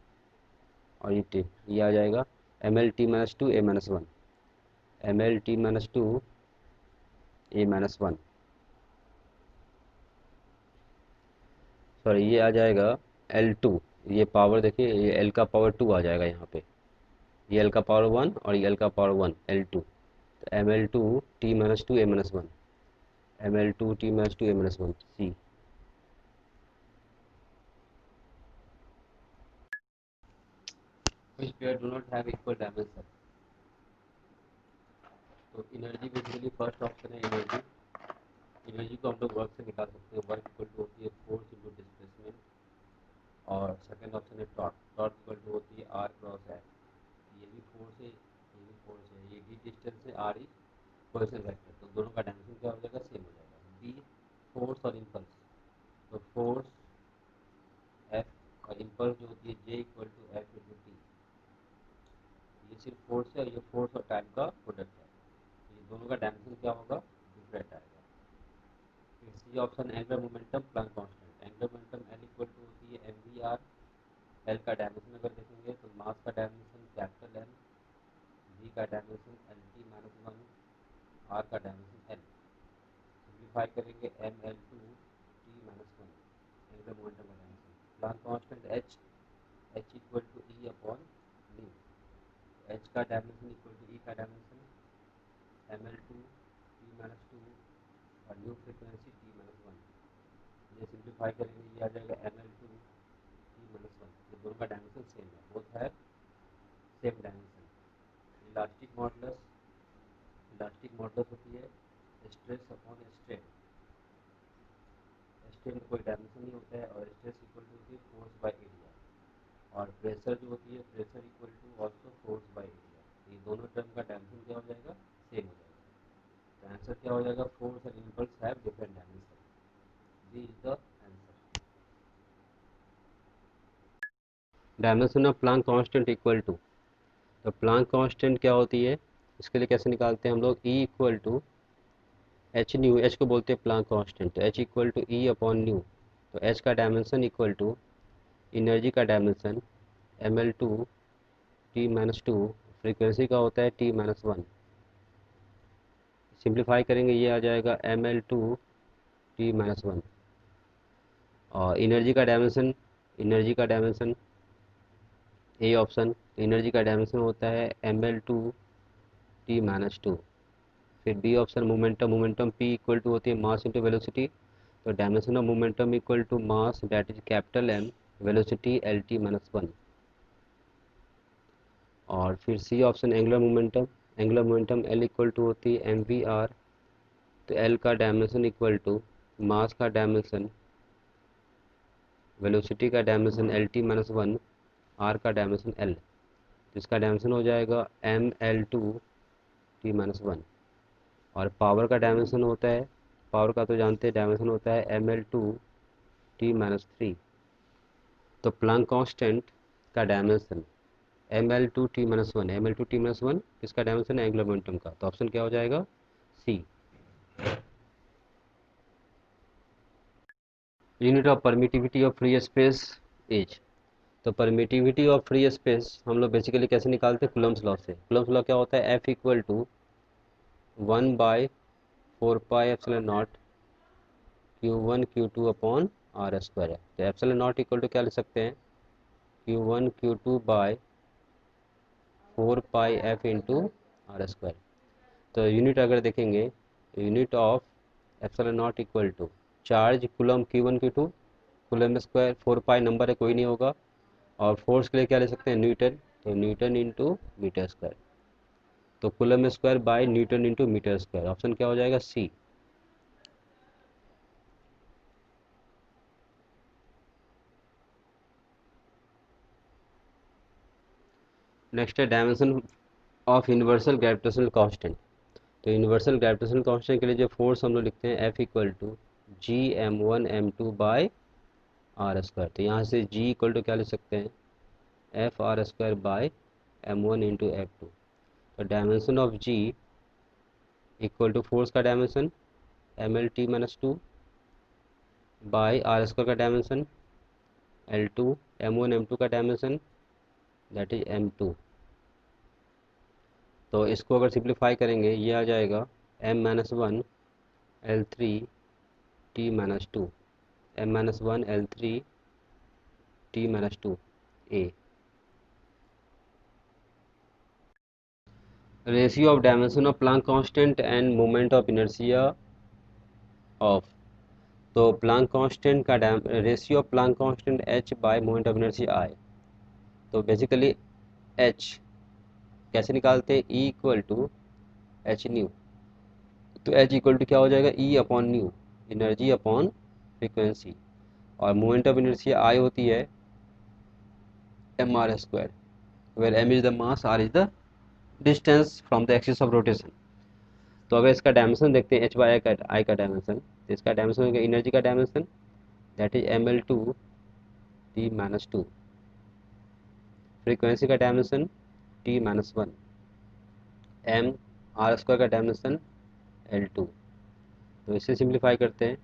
और ये टी, ये आ जाएगा M L T minus 2 A minus 1, M L T minus 2 A minus 1, sorry ये आ जाएगा एल टू। ये पावर देखिए, ये एल का पावर 2 आ जाएगा यहाँ पे, ये एल का पावर 1 और ये एल का पावर 1, एल टू। तो M L two T minus 2 A minus 1, M L two T minus 2 A minus 1 C. Which pair do not have equal dimension? तो एनर्जी बेसिकली फर्स्ट ऑप्शन है energy. Energy को हम लोग work से निकाल सकते हैं, वर्क इक्वल टू होती है फोर्स इंटू डिस्प्लेसमेंट। और सेकंड ऑप्शन है टॉर्क, टॉर्क इक्वल टू होती है आर क्रॉस एफ। ये भी फोर्स है, ये भी फोर्स है, ये डी डिस्टेंस है, आर इज पोजिशन वेक्टर। तो दोनों का डायमेंशन क्या हो जाएगा, सेम हो जाएगा। बी फोर्स और इम्पल्स, तो फोर्स एफ और इम्पल्स जो होती है J equal to F into T. ये सिर्फ फोर्स है, ये फोर्स और टाइम का प्रोडक्ट है, तो ये दोनों का डायमेंशन क्या होगा, डिफरेंट आएगा। फिर C option angular momentum Planck constant, angular momentum L equal to होती है एम वी आर। एल का डायमेंशन अगर देखेंगे तो मास का डायमेंशन कैपिटल एम, वी का dimension L T minus 1, R का डायमेंशन एल। सिंप्लीफाई करेंगे M L two T minus 1, angular momentum का dimension. Planck constant H, H equal to E upon nu. H का dimension equal to E का dimension M L two T minus 2 और new frequency T minus 1। ये simplify करेंगे, ये आ जाएगा M L two T minus 1। ये दोनों का डायमेंशन सेम है, बोथ है same dimension. Elastic modulus, elastic modulus होती है स्ट्रेस अपॉन स्ट्रेन। स्ट्रेन में कोई डायमेंशन नहीं होता है, और स्ट्रेस इक्वल टू होती है फोर्स बाय एरिया। और प्रेशर जो होती है, pressure equal to also force by area. ये दोनों टर्म का डायमेंशन क्या हो जाएगा, सेम हो जाएगा। तो आंसर क्या हो जाएगा, force and impulse have different dimension, D is the answer. Dimension of Planck constant equal to, तो प्लांक कांस्टेंट क्या होती है, इसके लिए कैसे निकालते हैं हम लोग, E equal to H nu, H को बोलते हैं प्लांक कांस्टेंट, तो H equal to E upon nu, तो एच का डायमेंशन इक्वल टू एनर्जी का dimension M L two T minus two, frequency का होता है टी माइनस वन, सिंप्लीफाई करेंगे ये आ जाएगा M L two T minus one, और एनर्जी का डायमेंशन ए ऑप्शन, एनर्जी का डायमेंशन होता है M L two T minus two. फिर B option momentum, momentum P equal to होती है मास इंटू वेलोसिटी, तो dimension of momentum equal to mass that is capital M, velocity L T minus one. और फिर C option angular momentum, angular momentum L equal to होती है M V R, तो L का dimension equal to mass का dimension, velocity का dimension L T minus one, R का dimension L, जिसका डायमेंशन हो जाएगा M L two T minus one. और पावर का डायमेंशन होता है, पावर का तो जानते हैं डायमेंशन होता है M L two T minus three. तो प्लांक कांस्टेंट का dimension M L two T minus one, M L two T minus one किसका डायमेंशन है, एंगुलर मोमेंटम का, तो ऑप्शन क्या हो जाएगा, C. Unit of permittivity of free space is, तो परमिटिविटी ऑफ फ्री स्पेस हम लोग बेसिकली कैसे निकालते हैं, कूलम्स लॉ से। कूलम्स लॉ क्या होता है, F equal to one by four pi epsilon naught Q one Q two upon R square है। तो एप्सिलॉन नॉट इक्वल टू क्या लिख सकते हैं, Q one Q two by four pi F into R square. तो unit अगर देखेंगे, unit of epsilon naught equal to charge coulomb Q one Q two, coulomb square, four pi number है कोई नहीं होगा, और फोर्स के लिए क्या ले सकते हैं, न्यूटन, तो न्यूटन इंटू मीटर स्क्वायर, तो coulomb square by newton into metre square, option क्या हो जाएगा, सी। नेक्स्ट है dimension of universal gravitational constant. तो यूनिवर्सल ग्रेविटेशनल कांस्टेंट के लिए जो फोर्स हम लोग लिखते हैं F equal to G M one M two by R square, तो यहाँ से जी इक्वल टू क्या लिख सकते हैं, F R square by M one into F two. तो dimension of G equal to force का dimension M L T minus two by R square का dimension L two, M one M two का dimension that is M two. तो इसको अगर simplify करेंगे ये आ जाएगा M minus one L three T minus two, M minus one L three T minus two A. Ratio of dimension of Planck constant and moment of inertia of, तो Planck constant का ratio of Planck constant H by moment of inertia I. तो basically H कैसे निकालते हैं, E equal to H nu, तो H equal to क्या हो जाएगा, E upon nu, energy upon frequency, और मोमेंट ऑफ इनर्शिया आई होती है M R square, where M is the mass, R is the distance from the axis of rotation. तो अगर इसका डायमेंशन देखते हैं एच बाई आई का dimension, तो इसका डायमेंशन होगा एनर्जी का dimension that is M L two T minus two, frequency का dimension T minus one, M R square का डायमेंशन एल टू। तो इसे सिंप्लीफाई करते हैं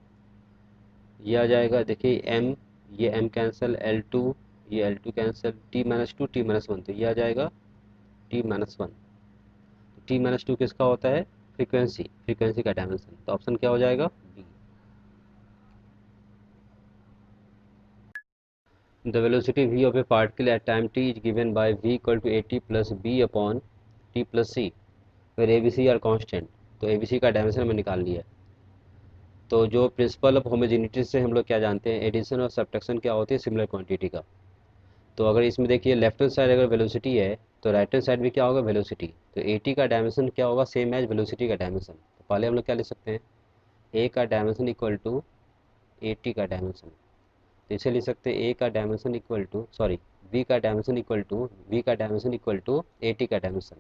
ये आ जाएगा, देखिए एम, ये एम कैंसिल, एल टू, ये L two cancel, T minus two T minus one, तो ये आ जाएगा T minus one. T minus two किसका होता है, फ्रीक्वेंसी, फ्रीक्वेंसी का डायमेंशन, तो ऑप्शन क्या हो जाएगा, B. The velocity v of a particle at time t is given by v equal to at plus b upon t plus c where abc are constant। तो abc का dimension हमें निकाल लिया है। तो जो प्रिंसिपल ऑफ होमोजेनिटी से हम लोग क्या जानते हैं, एडिशन और सब्ट्रैक्शन क्या होती है, सिमिलर क्वांटिटी का। तो अगर इसमें देखिए लेफ्ट हैंड साइड अगर वेलोसिटी है तो राइट हैंड साइड भी क्या होगा, वेलोसिटी, तो at का डायमेंशन क्या होगा, सेम एज वेलोसिटी का डायमेंशन। तो पहले हम लोग क्या लिख सकते हैं, a का डायमेंशन इक्वल टू at का डायमेंशन, तो इसे लिख सकते हैं ए का dimension equal to, sorry, V का डायमेंशन इक्वल टू, वी का dimension equal to A T का dimension,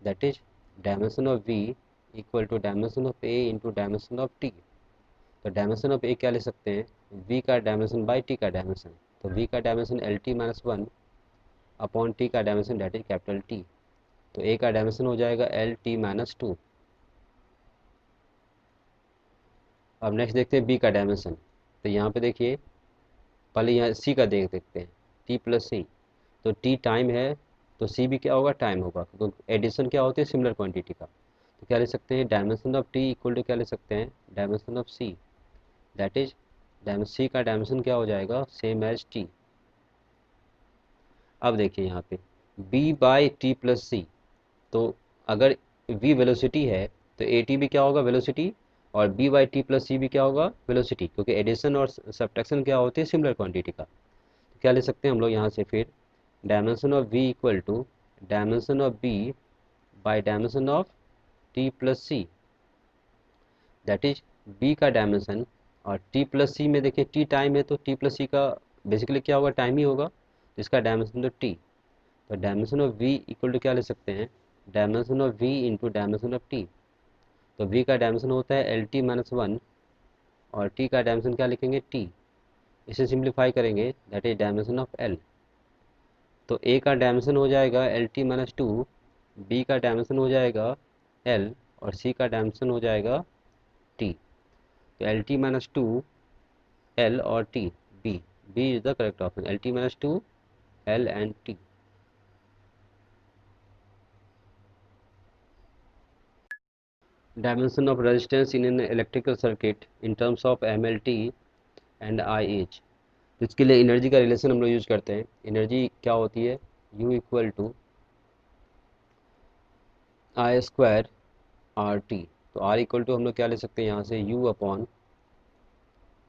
that is dimension of V equal to dimension of A into dimension of T. तो डायमेंशन ऑफ ए क्या ले सकते हैं, V का dimension by T का dimension. तो वी का dimension L T minus one upon T का dimension that is capital T. तो ए का डायमेंशन हो जाएगा एल टी माइनस टू। अब नेक्स्ट देखते हैं बी का डायमेंशन। तो यहाँ पे देखिए, पहले यहाँ सी का देखते हैं, टी प्लस सी। तो टी टाइम है, तो सी भी क्या होगा, टाइम होगा, क्योंकि एडिशन क्या होती है, सिमिलर क्वांटिटी का। तो क्या ले सकते हैं, dimension of T equal to क्या ले सकते हैं, dimension of C, that is C का डायमेंशन क्या हो जाएगा, सेम एज टी। अब देखिए यहाँ पे b बाई टी प्लस सी। तो अगर v वेलोसिटी है तो ए टी भी क्या होगा, वेलोसिटी, और b बाई टी प्लस सी भी क्या होगा, वेलोसिटी, क्योंकि एडिशन और सब्ट्रैक्शन क्या होती है, सिमिलर क्वांटिटी का। तो क्या ले सकते हैं हम लोग यहाँ से फिर, dimension of v equal to dimension of b by dimension of T plus C, that is b का डायमेंशन। और t प्लस सी में देखिए t टाइम है, तो t प्लस सी का बेसिकली क्या होगा, टाइम ही होगा, तो इसका डायमेंशन तो t। तो dimension of v equal to क्या ले सकते हैं, dimension of v into dimension of t। तो v का डायमेंशन होता है एल टी माइनस वन, और t का डायमेंशन क्या लिखेंगे, t। इसे सिंप्लीफाई करेंगे, that is dimension of l। तो a का डायमेंशन हो जाएगा L T minus two, B का डायमेंशन हो जाएगा l, और c का डायमेंशन हो जाएगा t। तो L T minus to, l और t, b, b is the correct option, L T minus to, l and t। Dimension of resistance in an electrical circuit in terms of MLT and IH। इसके लिए energy का relation हम लोग use करते हैं। Energy क्या होती है, U equal to I square R T. तो R इक्वल टू हम लोग क्या ले सकते हैं यहाँ से, U upon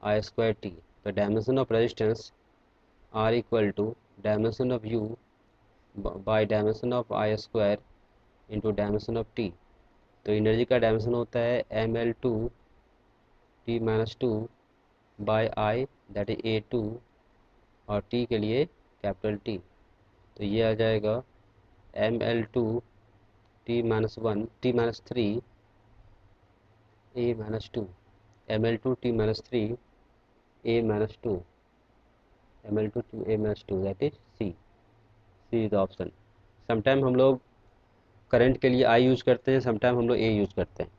I square T. तो dimension of resistance R equal to dimension of U by dimension of I square into dimension of T. तो एनर्जी का डायमेंशन होता है ML2 T minus two by I, that is A2, और T के लिए capital T. तो ये आ जाएगा ML2 T-1 T-3 A-2, ML2 T-3 A-2, ML2 A-2, that is C. C is the option. Sometime हम लोग करंट के लिए आई यूज करते हैं, समटाइम हम लोग ए यूज करते हैं।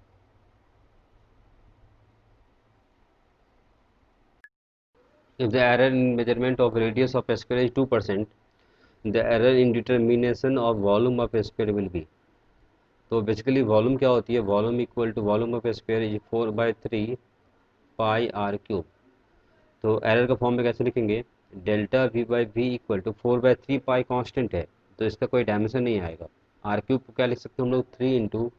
If the error in measurement of radius of a sphere is 2%, the error in determination of volume of a sphere will be। तो बेसिकली वॉल्यूम क्या होती है, volume equal to volume of a sphere is 4/3 pi R cube. तो error का form में कैसे लिखेंगे, delta V by V equal to 4/3 pi constant है, तो इसका कोई डायमेंशन नहीं आएगा। आर क्यूब को क्या लिख सकते हैं हम लोग, 3 into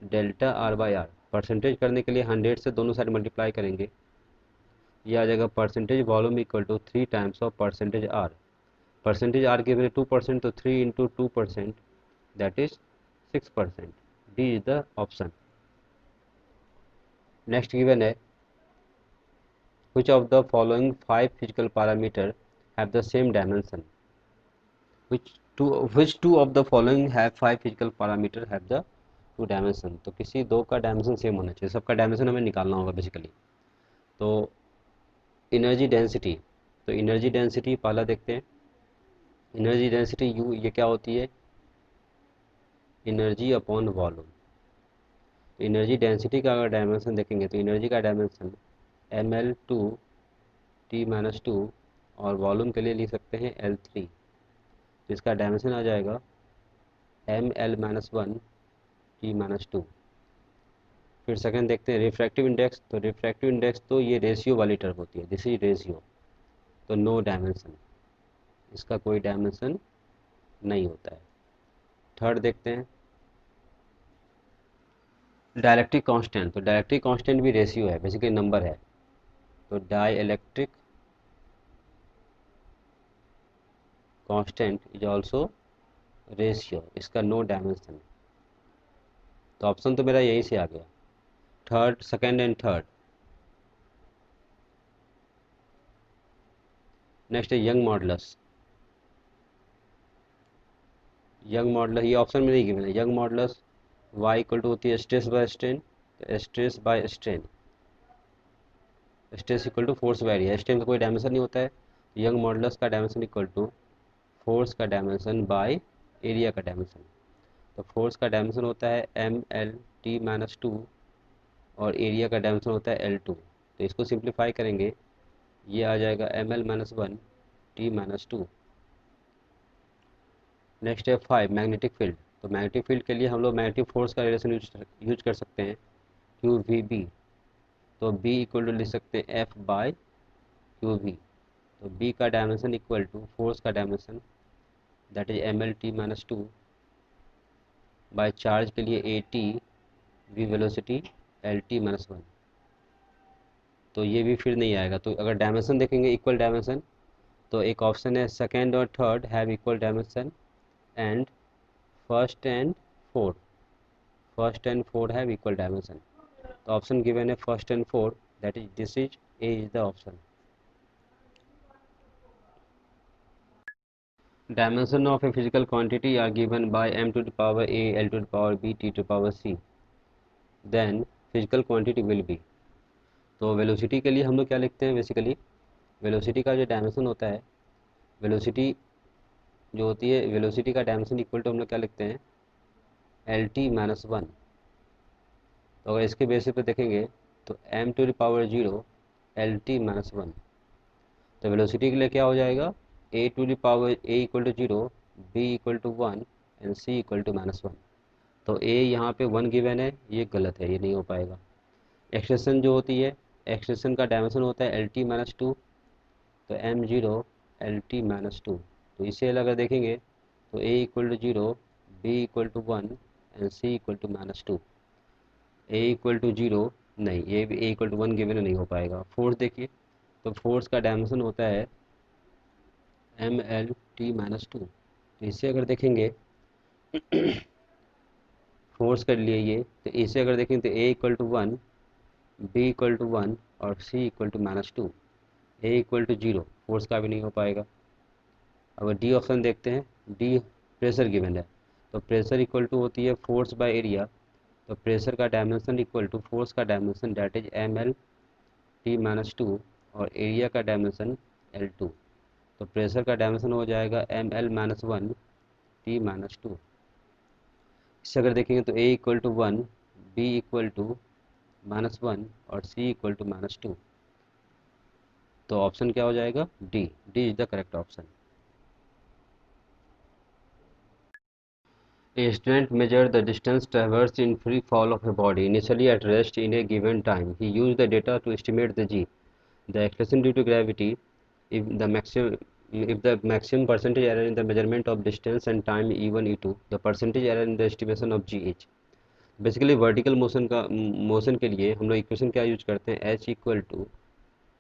delta R by R. Percentage करने के लिए 100 से दोनों साइड मल्टीप्लाई करेंगे, ये आ जाएगा percentage volume equal to 3 times of percentage R. Percentage R के 2%, तो 3 into 2%, that is 6%। D is the option. Next given है, which of the following 5 physical parameter have the same dimension, which two of the following have 5 physical parameter have the two dimension. तो किसी दो का dimension same होना चाहिए, सबका dimension हमें निकालना होगा बेसिकली। तो एनर्जी डेंसिटी, तो एनर्जी डेंसिटी पहला देखते हैं। एनर्जी डेंसिटी यू, ये क्या होती है, एनर्जी अपॉन वॉल्यूम। तो एनर्जी डेंसिटी का अगर डायमेंशन देखेंगे, तो एनर्जी का डायमेंशन ML2 T-2, और वॉल्यूम के लिए लिख सकते हैं L3। तो इसका डायमेंशन आ जाएगा ML-1 T-2। फिर सेकंड देखते हैं रिफ्रैक्टिव इंडेक्स। तो रिफ्रैक्टिव इंडेक्स तो ये रेशियो वाली टर्म होती है, दिस इज रेशियो, तो नो डायमेंशन, इसका कोई डायमेंशन नहीं होता है। थर्ड देखते हैं डाइलेक्ट्रिक कांस्टेंट। तो डाइलेक्ट्रिक कांस्टेंट भी रेशियो है, बेसिकली नंबर है। तो dielectric constant is also ratio, इसका नो डायमेंशन। तो ऑप्शन तो मेरा यहीं से आ गया, third, second and third. Next है यंग मॉडुलस। यंग मॉडुलस ये ऑप्शन में नहीं गिवन है, Young modulus Y equal to होती है stress by strain, stress by strain, stress equal to force by area. Strain का कोई डायमेंशन नहीं होता है, यंग मॉडुलस का डायमेंशन इक्वल टू फोर्स का डायमेंशन बाय एरिया का डायमेंशन। तो फोर्स का डायमेंशन होता है M L T minus two, और एरिया का डायमेंशन होता है एल टू। तो इसको सिंप्लीफाई करेंगे, ये आ जाएगा M L minus one T minus two. Next है 5 मैग्नेटिक फील्ड। तो मैग्नेटिक फील्ड के लिए हम लोग मैग्नेटिक फोर्स का रिलेशन यूज कर सकते हैं, क्यू वी बी। तो बी इक्वल टू लिख सकते हैं एफ बाय क्यू वी। तो बी का डायमेंशन इक्वल टू फोर्स का dimension, that is M L T minus two, by charge के लिए A T, V velocity, L T minus one. तो ये भी फिर नहीं आएगा। तो अगर डायमेंशन देखेंगे इक्वल डायमेंशन, तो एक ऑप्शन है सेकेंड और third have equal dimension, and first and fourth, first and fourth have equal dimension. तो ऑप्शन गिवन है first and fourth, that is this is a is the option. Dimension of a physical quantity are given by m to the power a, l to the power b, t to the power c. Then physical quantity will be। तो velocity के लिए हम लोग क्या लिखते हैं basically, velocity का जो डायमेंशन होता है, वेलोसिटी जो होती है, वेलोसिटी का डायमेंशन इक्वल टू हम लोग क्या लिखते हैं एल टी माइनस वन। तो अगर इसके बेसिस पे देखेंगे तो m to the power zero L T minus one. तो वेलोसिटी के लिए क्या हो जाएगा, a to the power a equal to zero, b equal to one, and c equal to minus one. तो a यहाँ पे वन गिवन है, ये गलत है, ये नहीं हो पाएगा। एक्सटेंशन जो होती है, एक्सटेंशन का डायमेंशन होता है एल टी माइनस टू, तो M zero L T minus two. तो इसे अगर देखेंगे तो a equal to zero, b equal to one, and c equal to minus two. a equal to zero नहीं, ये भी a equal to one given नहीं हो पाएगा। फोर्स देखिए, तो फोर्स का डायमेंशन होता है M L T minus two. तो इसे अगर देखेंगे फोर्स कर लिए ये, तो इसे अगर देखें तो a equal to one, b equal to one, और c equal to minus two. a equal to zero force का भी नहीं हो पाएगा। अगर डी ऑप्शन देखते हैं, डी प्रेशर गिवन है। तो प्रेशर इक्वल टू होती है फोर्स बाय एरिया। तो प्रेशर का डायमेंशन इक्वल टू फोर्स का dimension, that is M L T minus two, और एरिया का डायमेंशन एल टू। तो प्रेशर का डायमेंशन हो जाएगा M L minus one T minus two. इससे अगर देखेंगे तो A equal to one, B equal to minus one, और C equal to minus two. तो ऑप्शन क्या हो जाएगा, D. D is the correct option. A student measured the distance traversed in free fall of a body initially at rest in a given time. He used the data to estimate the g, the acceleration due to gravity, if the maximum percentage error in the measurement of distance and time e1 e2, the percentage error in the estimation of gh। Basically vertical motion के लिए हम लोग equation क्या use करते हैं, h equal to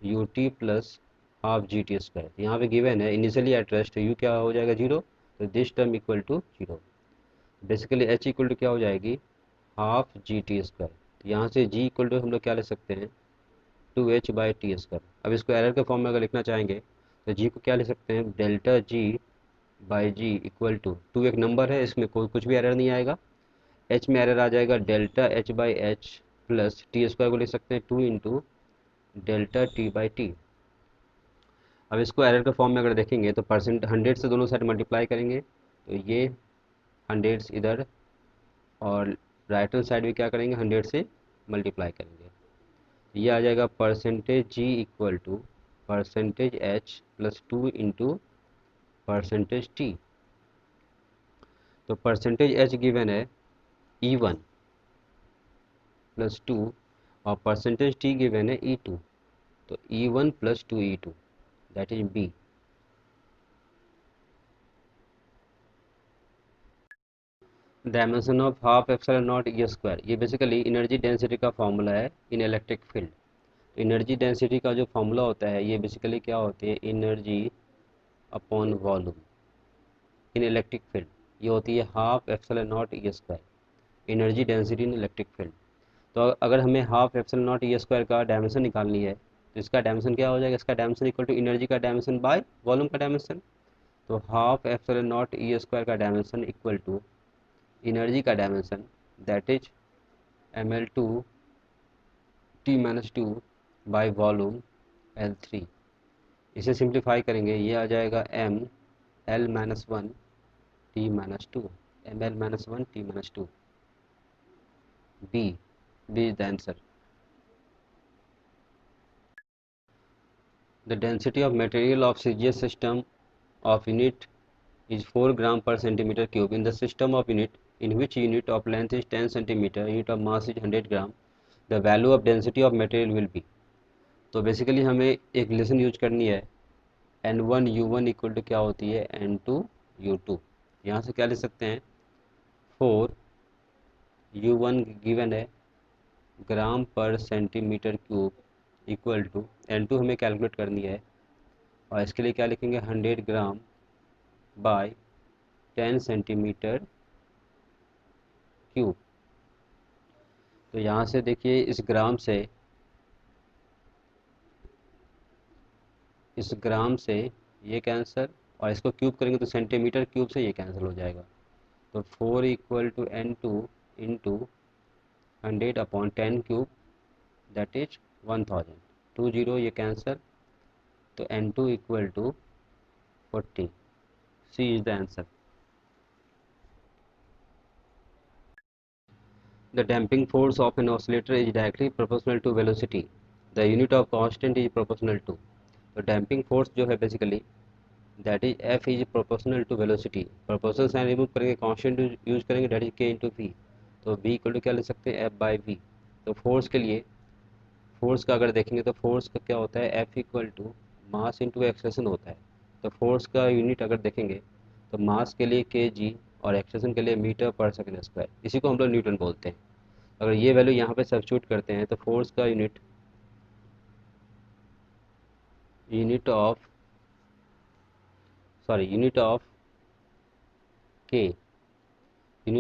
U T plus half G T square. यहाँ पे given है इनिशियली एट रेस्ट, यू क्या हो जाएगा जीरो, तो this term equal to zero. Basically h equal to क्या हो जाएगी, हाफ जी टी स्क्वायर। यहाँ से g इक्वल टू हम लोग क्या ले सकते हैं, two H by T square. अब इसको एरर के फॉर्म में अगर लिखना चाहेंगे तो g को क्या ले सकते हैं, delta g by G equal to एक नंबर है, इसमें कोई कुछ भी एरर नहीं आएगा। h में एरर आ जाएगा delta h by H, plus T square को लिख सकते हैं two into delta T by T. अब इसको एरर के फॉर्म में अगर देखेंगे तो परसेंट हंड्रेड से दोनों साइड मल्टीप्लाई करेंगे, तो ये हंड्रेड्स इधर, और राइट हैंड साइड भी क्या करेंगे, हंड्रेड से मल्टीप्लाई करेंगे। ये आ जाएगा percentage G equal to percentage H plus two into percentage T. तो परसेंटेज एच गिवन है ई वन प्लस टू, और परसेंटेज टी गिवन है ई टू। तो E one plus two E two, that is B. Dimension of half epsilon not E square, ये basically energy density का formula है in electric field. Energy density का जो formula होता है, ये बेसिकली क्या होती है, एनर्जी अपॉन वॉल्यूम इन इलेक्ट्रिक फील्ड। ये होती है half epsilon not E square, energy density in electric field. तो अगर हमें half epsilon not E square का डायमेंशन निकालनी है, तो इसका डायमेंशन क्या हो जाएगा, इसका डायमेंशन इक्वल टू एनर्जी का डायमेंशन बाय वॉल्यूम का डायमेंशन। तो half epsilon not E square का डायमेंशन इक्वल टू एनर्जी का dimension that is ml2 t-2 by volume L3। इसे सिंप्लीफाई करेंगे, ये आ जाएगा m l-1 t-2, ml-1 t-2। B is the answer. The density of material of CGS system of unit is 4 gram per centimeter cube. In the system of unit in which unit of length is 10 centimeter, unit of mass is 100 gram, the value of density of material will be। तो basically हमें एक relation use करनी है, N1 U1 equal to क्या होती है N2 U2। यहाँ से क्या लिख सकते हैं 4 U1 गिवन है ग्राम पर centimetre cube equal to N2 हमें कैलकुलेट करनी है, और इसके लिए क्या लिखेंगे 100 ग्राम बाय 10 सेंटीमीटर क्यूब। तो यहाँ से देखिए इस ग्राम से ये कैंसिल, और इसको क्यूब करेंगे तो सेंटीमीटर क्यूब से ये कैंसिल हो जाएगा। तो 4 equal to N2 into 100/10 cube that is 1000। 20 ये कैंसिल, तो N2 equal to 40। C is the answer. The damping force of an oscillator is directly proportional to velocity. The unit of constant is proportional to। तो damping force जो है basically that is F is proportional to velocity। proportional sign remove करेंगे, constant use करेंगे that is K into V। तो V equal to क्या ले सकते हैं F by V। तो फोर्स के लिए, फोर्स का अगर देखेंगे तो फोर्स का क्या होता है F equal to mass into acceleration होता है। तो फोर्स का यूनिट अगर देखेंगे तो मास के लिए kg और एक्सेलरेशन के लिए मीटर पर सेकंड स्क्वायर, इसी को हम लोग न्यूटन बोलते हैं। अगर ये वैल्यू यहाँ पे सब्स्टिट्यूट करते हैं तो फोर्स का unit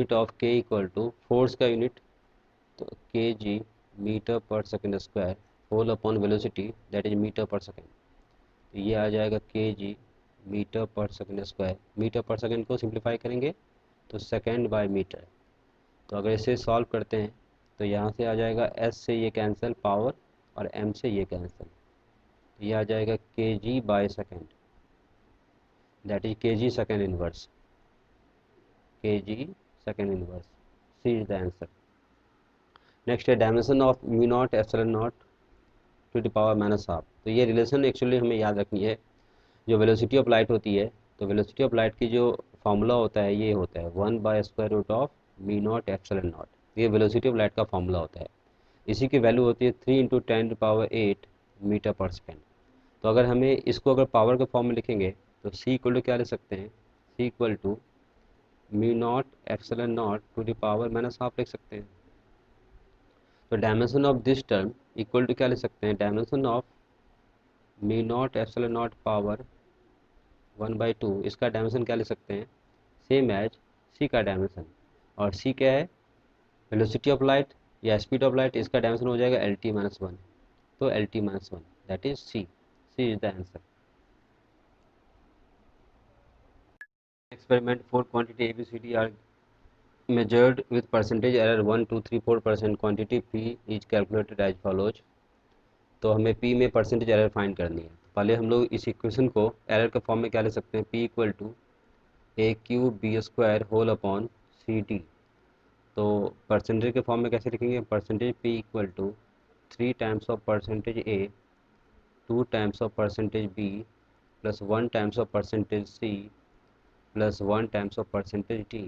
of K equal to force का यूनिट तो K G metre per second square whole upon velocity that is metre per second. तो ये आ जाएगा K G metre per second square. Metre per second को simplify करेंगे तो second by metre. तो अगर इसे सॉल्व करते हैं तो यहाँ से आ जाएगा एस से ये कैंसिल पावर और एम से ये कैंसिल, तो ये आ जाएगा K G by second that is K G second inverse. K G second inverse, C is the answer. Next है dimension of mu naught epsilon naught to the power minus half. तो ये relation actually हमें याद रखनी है। जो velocity of light होती है, तो वेलोसिटी ऑफ लाइट की जो फार्मूला होता है ये होता है 1/√ऑफ म्यू नॉट एप्सिलॉन नॉट। ये वेलोसिटी ऑफ लाइट का फार्मूला होता है। इसी की वैल्यू होती है 3 × 10⁸ मीटर पर सेकेंड। तो अगर हमें इसको अगर पावर के फॉर्म में लिखेंगे तो सी इक्वल टू क्या लिख सकते हैं C equal to mu naught epsilon naught to the power minus half लिख सकते हैं। तो dimension of this term equal to क्या लिख सकते हैं dimension of mu naught epsilon naught power 1/2। इसका डायमेंशन क्या लिख सकते हैं सेम एज सी का डायमेंशन। और सी क्या है वेलोसिटी ऑफ लाइट या स्पीड ऑफ लाइट, इसका डायमेंशन हो जाएगा LT-1। तो LT-1 that is C. C is the answer. Experiment for quantity ABCD are measured with percentage error 1 2 3 4%। quantity P is calculated as follows। तो हमें P में percentage error find करनी है। पहले हम लोग इस इक्वेशन को एरर के फॉर्म में क्या ले सकते हैं P equal to A³ B² whole upon CD। तो परसेंटेज के फॉर्म में कैसे लिखेंगे percentage P equal to 3 times of percentage A 2 times of percentage B plus 1 times of percentage C plus 1 times of percentage D।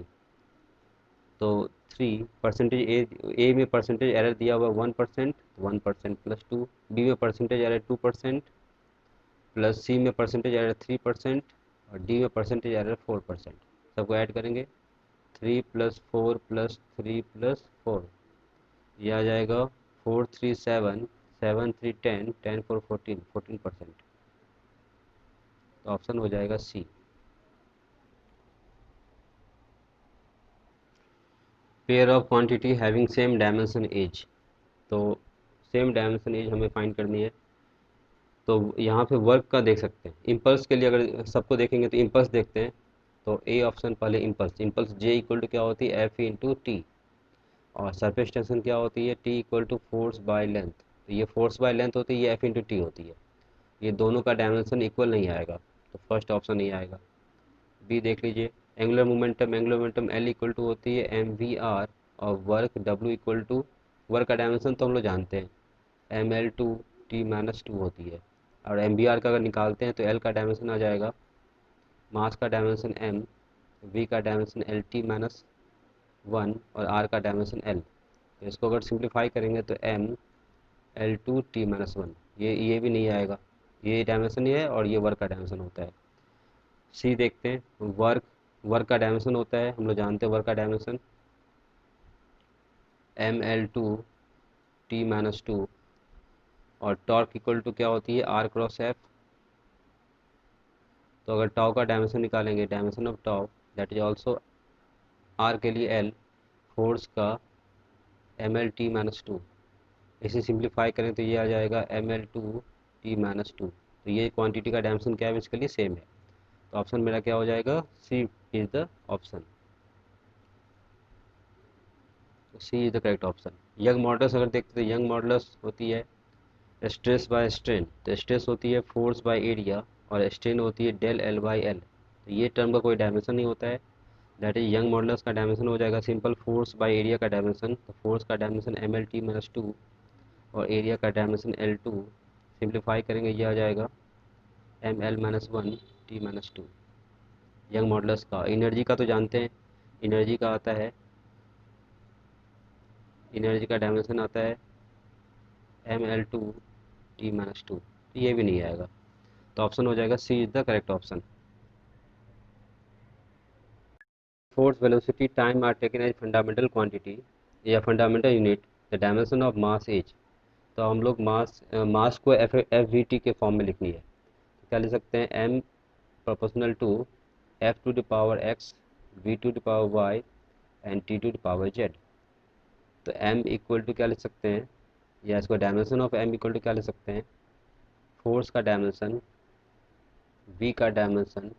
तो 3 percentage ए में percentage error दिया हुआ 1%, 1% plus 2। B में परसेंटेज एरर 2% प्लस सी में percentage error 3% और D में percentage error 4%। सबको add करेंगे 3 + 4 + 3 + 4, यह आ जाएगा 4 3 7 7 3 10 10 4 14 14%। तो ऑप्शन हो जाएगा C. Pair of quantity having same dimension as. तो सेम डायमेंशन एज हमें फाइंड करनी है। तो यहाँ पे वर्क का देख सकते हैं। इम्पल्स के लिए अगर सबको देखेंगे तो इम्पल्स देखते हैं। तो ए ऑप्शन पहले इम्पल्स जे इक्वल टू क्या होती है एफ इंटू टी। और सरफेस टेंशन क्या होती है, T equal to force by length. तो ये फोर्स बाय लेंथ होती है, ये एफ इंटू टी होती है। ये दोनों का डायमेंशन इक्वल नहीं आएगा, तो फर्स्ट ऑप्शन नहीं आएगा। बी देख लीजिए, angular momentum L equal to होती है एम वी आर, और work W equal to, work का डायमेंशन तो हम लोग जानते हैं, M L two T minus two होती है। और एम वी आर का अगर निकालते हैं तो एल का डायमेंशन आ जाएगा, मास का डायमेंशन एम, वी का dimension L T minus one, और आर का डायमेंशन एल। तो इसको अगर सिंप्लीफाई करेंगे तो M L two T minus one, ये भी नहीं आएगा, ये डायमेंशन ही है और ये वर्क का डायमेंशन होता है। सी देखते हैं, वर्क, वर्क का डायमेंशन होता है, हम लोग जानते हैं वर्क का dimension M L two T minus two, और टॉर्क इक्वल टू क्या होती है, आर क्रॉस एफ। तो अगर टाउ का डायमेंशन निकालेंगे, dimension of tau that is also R के लिए एल, फोर्स का M L T minus two. इसे सिंप्लीफाई करें तो ये आ जाएगा M L two T minus two. तो ये क्वांटिटी का डायमेंशन क्या है, इसके लिए सेम है। तो ऑप्शन मेरा क्या हो जाएगा, C is the option, C is the correct option. Young modulus अगर देखते तो यंग मॉडल्स होती है स्ट्रेस बाय स्ट्रेन। तो स्ट्रेस होती है फोर्स बाय एरिया, और स्ट्रेन होती है डेल एल बाई एल। तो ये टर्म का कोई डायमेंशन नहीं होता है, दैट इज यंग मॉडल्स का डायमेंशन हो जाएगा सिंपल फोर्स बाय एरिया का डायमेंशन। तो फोर्स का dimension M L T minus two, और एरिया का डायमेंशन एल टू। सिंप्लीफाई करेंगे ये आ जाएगा M L minus one T minus two. Young modulus का एनर्जी का तो जानते हैं, एनर्जी का आता है, एनर्जी का डायमेंशन आता है M L two T minus two. ये भी नहीं आएगा, तो ऑप्शन हो जाएगा C is the correct option. Force, velocity, time are taken as fundamental quantity या fundamental unit. The dimension of mass is, तो हम लोग मास को एफ वी टी के फॉर्म में लिखनी है। तो क्या लिख सकते हैं, M proportional to F to the power X, V to the power Y, and T to the power Z. तो एम इक्वल टू क्या लिख सकते हैं, या इसको dimension of M equal to क्या लिख सकते हैं, फोर्स का डायमेंशन, वी का डायमेंशन,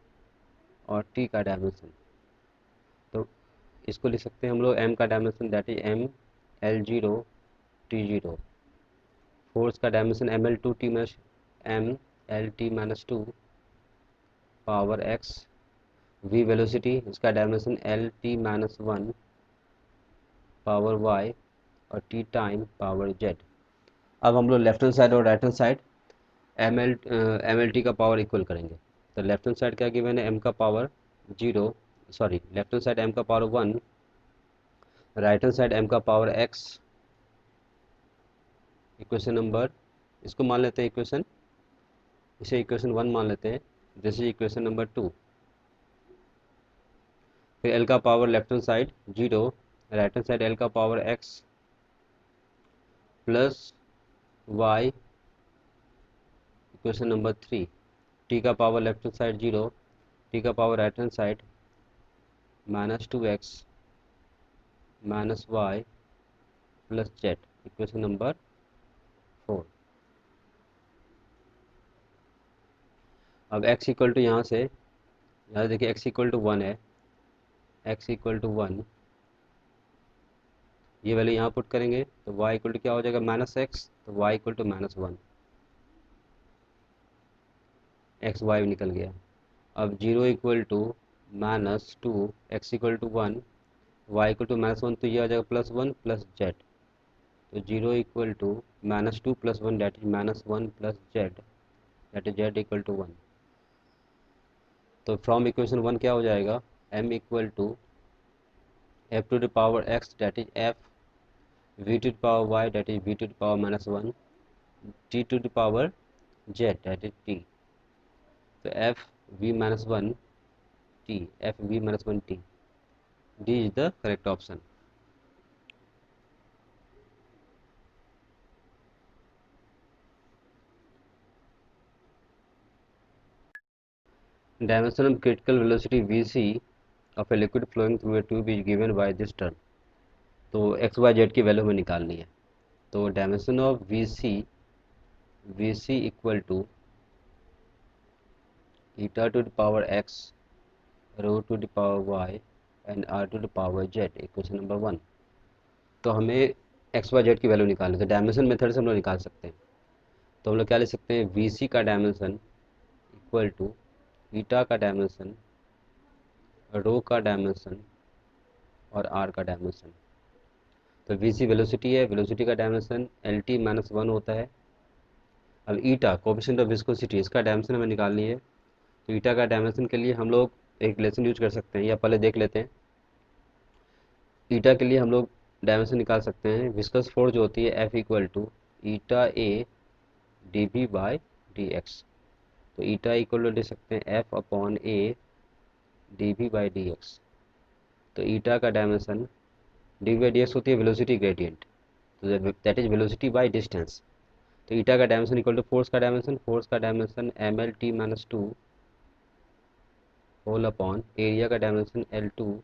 और टी का डायमेंशन। तो इसको लिख सकते हैं हम लोग एम का dimension that is M L zero T zero, force का dimension M L two T minus M L T minus two power X, V velocity इसका dimension L T minus one power Y, और T time power Z. अब हम लोग left hand side और right hand side M L T का power equal करेंगे। तो left hand side क्या गिवन है, एम का power zero, sorry left hand side M का power one, right hand side M का पावर एक्स। इक्वेशन नंबर, इसको मान लेते हैं इक्वेशन, इसे इक्वेशन वन मान लेते हैं, this is equation number two. फिर एल का power left hand side zero, right hand side L का power X plus Y, equation number three. T का power left hand side zero, T का power right hand side minus two X minus Y plus Z, equation number four. अब x equal to यहाँ से, यहाँ देखिए x equal to one है, x equal to one, ये value यहाँ put करेंगे तो y इक्वल टू क्या हो जाएगा, माइनस एक्स, तो y equal to minus one, X Y निकल गया। अब zero equal to minus two, X equal to one, Y equal to minus one, तो ये आ जाएगा प्लस वन प्लस जेड। तो zero equal to minus two plus one that is minus one plus Z, that is Z equal to one. तो from equation one क्या हो जाएगा, m equal to F to the power X that is F, V to the power Y that is V to the power minus one, T to the power Z that is T. तो F V minus one T, F V minus one T, D is the correct option. Dimension of critical velocity Vc of a liquid flowing through a tube is given by this term। तो X Y Z की value हमें निकालनी है। तो dimension of V C equal to eta to the power X, rho to the power Y, and R to the power Z, equation number one. तो हमें X Y Z की value निकालनी है, तो डायमेंशन मेथड से हम लोग निकाल सकते हैं। तो हम लोग क्या लिख सकते हैं, वी सी का डायमेंशन इक्वल टू ईटा का डायमेंशन, रो का डायमेंशन और आर का डायमेंशन। तो वी सी वेलोसिटी है, वेलोसिटी का dimension L T minus one होता है। अब ईटा कोएफिशिएंट ऑफ विस्कोसिटी, इसका डायमेंशन हमें निकालनी है। तो ईटा का डायमेंशन के लिए हम लोग एक रिलेशन यूज कर सकते हैं, या पहले देख लेते हैं। ईटा के लिए हम लोग डायमेंशन निकाल सकते हैं, विस्कस फोर्स जो होती है F equal to eta A d v by d x. तो ईटा इक्वल टू ले सकते हैं F upon A d v by d x. तो ईटा का dimension d v by d x होती है वेलोसिटी ग्रेडियंट, तो that is velocity by distance. तो ईटा का डायमेंशन इक्वल टू फोर्स का डायमेंशन, फोर्स का dimension M L T minus two whole upon area का डायमेंशन एल टू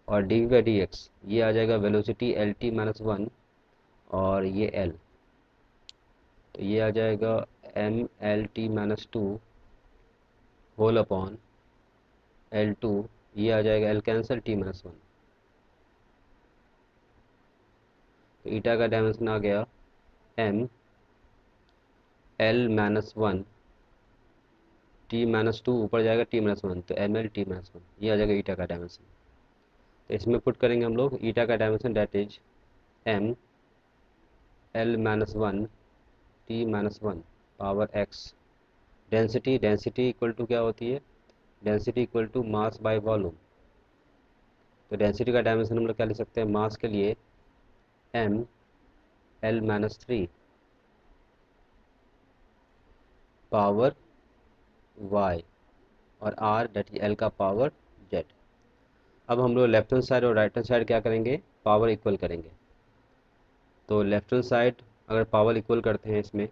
और d v by d x, ये आ जाएगा velocity L T minus one और ये एल, तो ये आ जाएगा M L T minus two whole upon L two, ये आ जाएगा L cancel T minus one. तो ईटा का डायमेंशन आ गया M L minus one T minus two, ऊपर जाएगा टी माइनस वन, तो M L T minus one, ये आ जाएगा ईटा का डायमेंशन। तो इसमें पुट करेंगे हम लोग ईटा का dimension that is M L minus one T minus one power x. Density, density equal to क्या होती है, density equal to mass by volume. तो डेंसिटी का डायमेंशन हम लोग क्या लिख सकते हैं, मास के लिए M L minus three power Y और आर डेट इज एल का पावर जेड। अब हम लोग लेफ्ट हैंड साइड और राइट हैंड साइड क्या करेंगे, पावर इक्वल करेंगे। तो लेफ्ट हैंड साइड अगर पावर इक्वल करते हैं इसमें,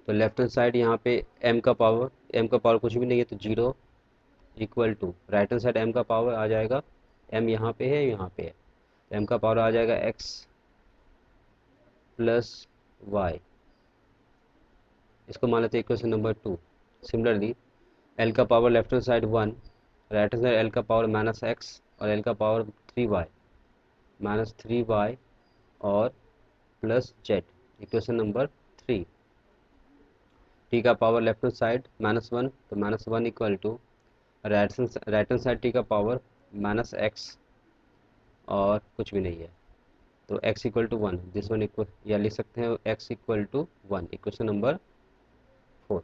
तो लेफ्ट हैंड साइड यहाँ पे एम का पावर कुछ भी नहीं है तो zero equal to right hand side M का पावर आ जाएगा, एम यहाँ पे है यहाँ पे है, तो एम का पावर आ जाएगा एक्स प्लस वाई, इसको मान लेते हैं equation number two. Similarly L का power left hand side one, right hand side L का पावर माइनस एक्स और एल का power three Y, minus three Y और plus Z, equation number three. T का power left hand side minus one, तो minus one equal to right hand side T का power minus X और कुछ भी नहीं है, तो x equal to one, this one equal, या लिख सकते हैं x equal to one, equation number four.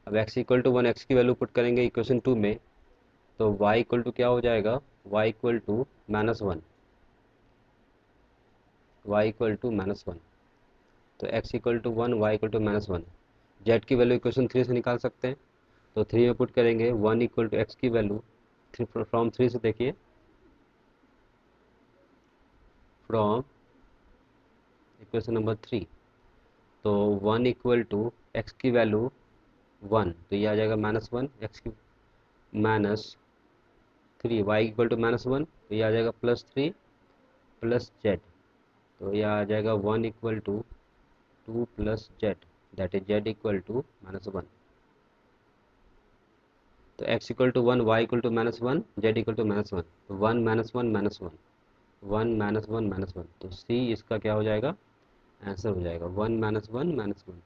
अब x equal to one, x की वैल्यू पुट करेंगे इक्वेशन टू में, तो y इक्वल टू क्या हो जाएगा, y equal to minus one, Y equal to minus one. तो x equal to one, Y equal to minus one. Z की value equation three से निकाल सकते हैं, तो थ्री में पुट करेंगे वन इक्वल टू एक्स की वैल्यू, फ्रॉम थ्री से देखिए, फ्रॉम इक्वेशन नंबर थ्री, तो वन इक्वल टू एक्स की वैल्यू वन, तो ये आ जाएगा माइनस वन, एक्स की minus three, y equal to minus one, तो ये आ जाएगा प्लस थ्री प्लस जेड, तो ये आ जाएगा one equal to two plus Z, that is Z equal to minus one. तो X equal to one, Y equal to minus one, Z equal to minus one, तो one minus one minus one, one minus one minus one, तो C इसका क्या हो जाएगा, answer हो जाएगा one minus one minus one.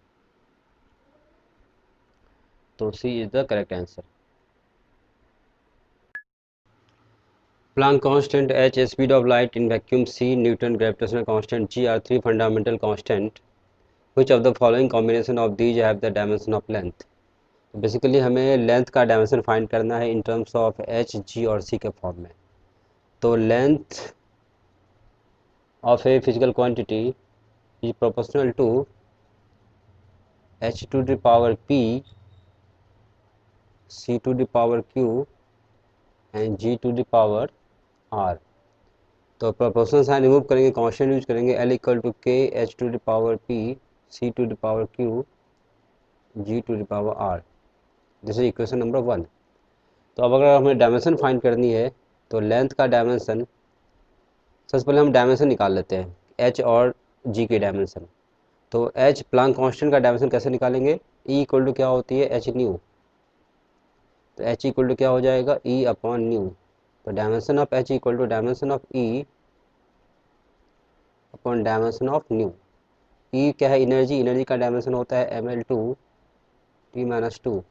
तो C is the correct answer. Planck constant h, speed of light in vacuum c, Newton gravitational constant g are three fundamental constant. Which of the following combination of these have the dimension of length? तो basically हमें length का dimension find करना है in terms of H, G और C के form में। तो length of a physical quantity is proportional to H to the power p, C to the power q and G to the power r. तो proportional sign remove करेंगे, constant use करेंगे, L equal to K H to the power p, C to the power q, ji to the power r. This is equation number one. तो अब अगर हमें dimension find करनी है, तो length का डायमेंशन, सबसे पहले हम डायमेंशन निकाल लेते हैं, एच और जी के डायमेंशन। तो एच प्लांक कांस्टेंट का डायमेंशन कैसे निकालेंगे, ई इक्वल टू क्या होती है, एच न्यू, तो एच इक्वल टू क्या हो जाएगा, ई अपॉन न्यू, तो dimension of H equal to dimension of E upon dimension of nu. E क्या है, एनर्जी, एनर्जी का डायमेंशन होता है ml2 T-2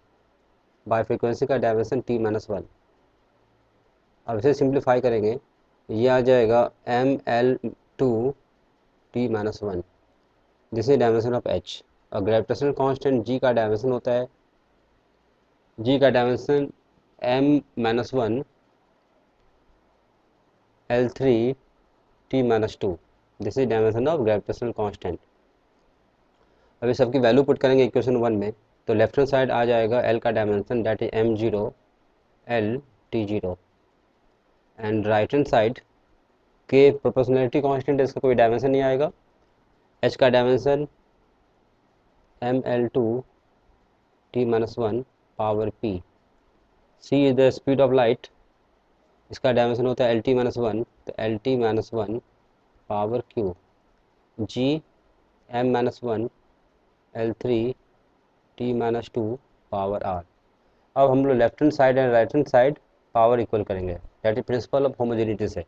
बाय फ्रीक्वेंसी का डायमेंशन T-1। अब इसे सिंप्लीफाई करेंगे, ये आ जाएगा ml2 T-1, this is dimension of H. और ग्रेविटेशनल कांस्टेंट जी का डायमेंशन होता है, जी का dimension m-1 L3T-2, this is dimension of gravitational constant. अभी सबकी वैल्यू पुट करेंगे इक्वेशन 1 में, तो लेफ्ट हैंड साइड आ जाएगा L का dimension that is m0 L-T0, and right hand side के प्रोपोर्शनलिटी कांस्टेंट, इसका कोई डायमेंशन नहीं आएगा। h का dimension ml2 T-1 power p। c is the speed of light, इसका डायमेंशन होता है LT-1, तो LT-1 power q। g m-1 L3T-2 power r। अब हम लोग left hand side and right hand side power equal करेंगे, that is principle of homogeneity से।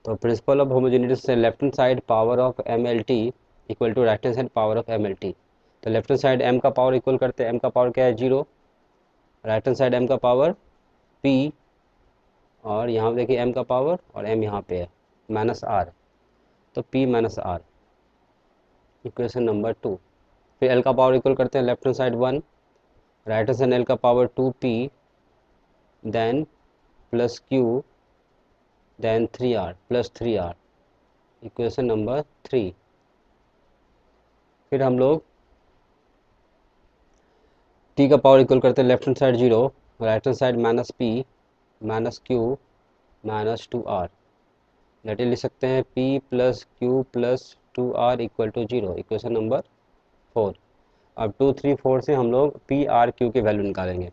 तो प्रिंसिपल ऑफ होमोजेनिटी से left hand side power of mlt equal to right hand side power of mlt। तो left hand side m का power equal करते हैं, m का power क्या है 0, राइट हैंड साइड m का पावर p, और यहाँ देखिए m का पावर और m यहाँ पे है -r, तो p -r, इक्वेशन नंबर 2। फिर l का पावर इक्वल करते हैं left hand side 1, right hand side l का power 2p, then plus q, then 3r plus 3r, equation number 3। फिर हम लोग t का पावर इक्वल करते हैं left hand side 0, right hand side -p -q -2r, that is लिख सकते हैं p plus q plus 2r equal to 0, equation number 4। अब 2, 3, 4 से हम लोग पी आर क्यू की वैल्यू निकालेंगे।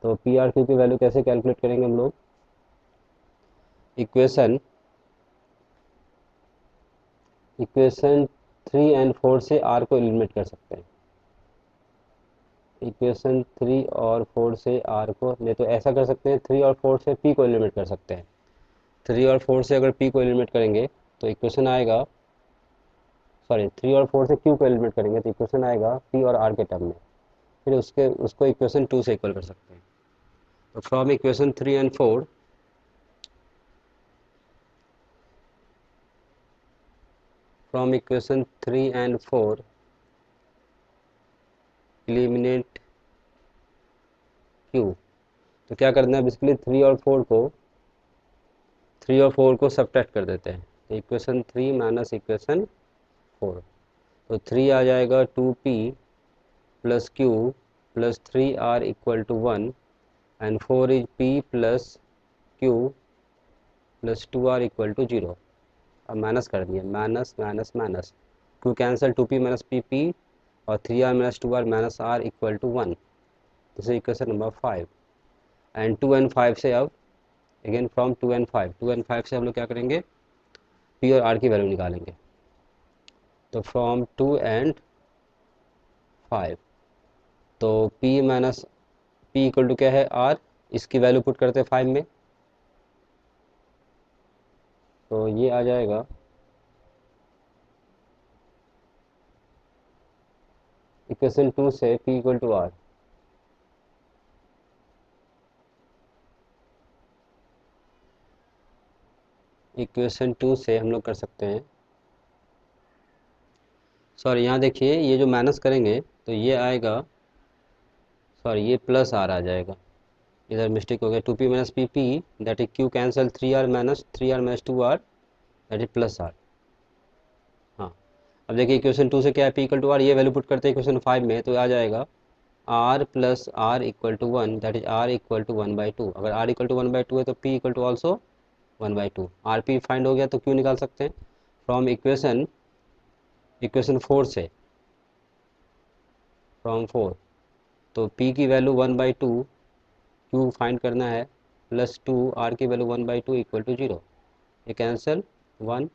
तो पी आर क्यू की वैल्यू कैसे कैलकुलेट करेंगे हम लोग, इक्वेशन 3 एंड 4 से आर को एलिमिनेट कर सकते हैं। इक्वेशन 3 और 4 से आर को, नहीं तो ऐसा कर सकते हैं 3 और 4 से पी को एलिमिनेट कर सकते हैं। 3 और 4 से अगर पी को एलिमिनेट करेंगे तो इक्वेशन आएगा, सॉरी 3 और 4 से क्यू को एलिमिनेट करेंगे तो इक्वेशन आएगा पी और आर के टर्म में। फिर उसको इक्वेशन 2 से इक्वल कर सकते हैं। तो from equation 3 and 4, from equation 3 and 4 eliminate Q. तो क्या करना है, बेसिकली 3 और 4 को सब्ट्रैक्ट कर देते हैं, तो इक्वेशन 3 माइनस इक्वेशन 4, तो 3 आ जाएगा 2p plus q plus 3r equal to 1, and 4 is p plus q plus 2r equal to 0। अब माइनस कर दिया, minus minus minus, q cancel, 2p minus p और 3r minus 2r minus r equal to 1, this is equation number 5। And 2 and 5 से अब again from 2 and 5 से हम लोग क्या करेंगे, p और r की वैल्यू निकालेंगे। तो फ्रॉम 2 एंड 5, तो p minus p equal to क्या है r, इसकी वैल्यू पुट करते हैं 5 में, तो ये आ जाएगा इक्वेशन 2 से p equal to r, equation 2 से हम लोग कर सकते हैं, सॉरी यहाँ देखिए ये जो माइनस करेंगे तो ये आएगा, सॉरी ये प्लस आर आ जाएगा, इधर मिस्टेक हो गया, 2p minus p p, that is q cancel, 3r minus 2r, that is plus r. हाँ, अब देखिए इक्वेशन 2 से क्या है, p इक्वल टू आर, ये वैल्यू पुट करते हैं इक्वेशन 5 में, तो आ जाएगा r plus r equal to 1, that is r equal to 1/2। अगर r इक्वल टू 1/2 है तो p equal to also 1/2। R p find हो गया तो q निकाल सकते हैं फ्रॉम इक्वेशन 4 से, फ्रॉम 4, तो p की वैल्यू 1/2, q फाइंड करना है, प्लस 2, r की वैल्यू 1/2 इक्वल टू 0, ये कैंसिल 1,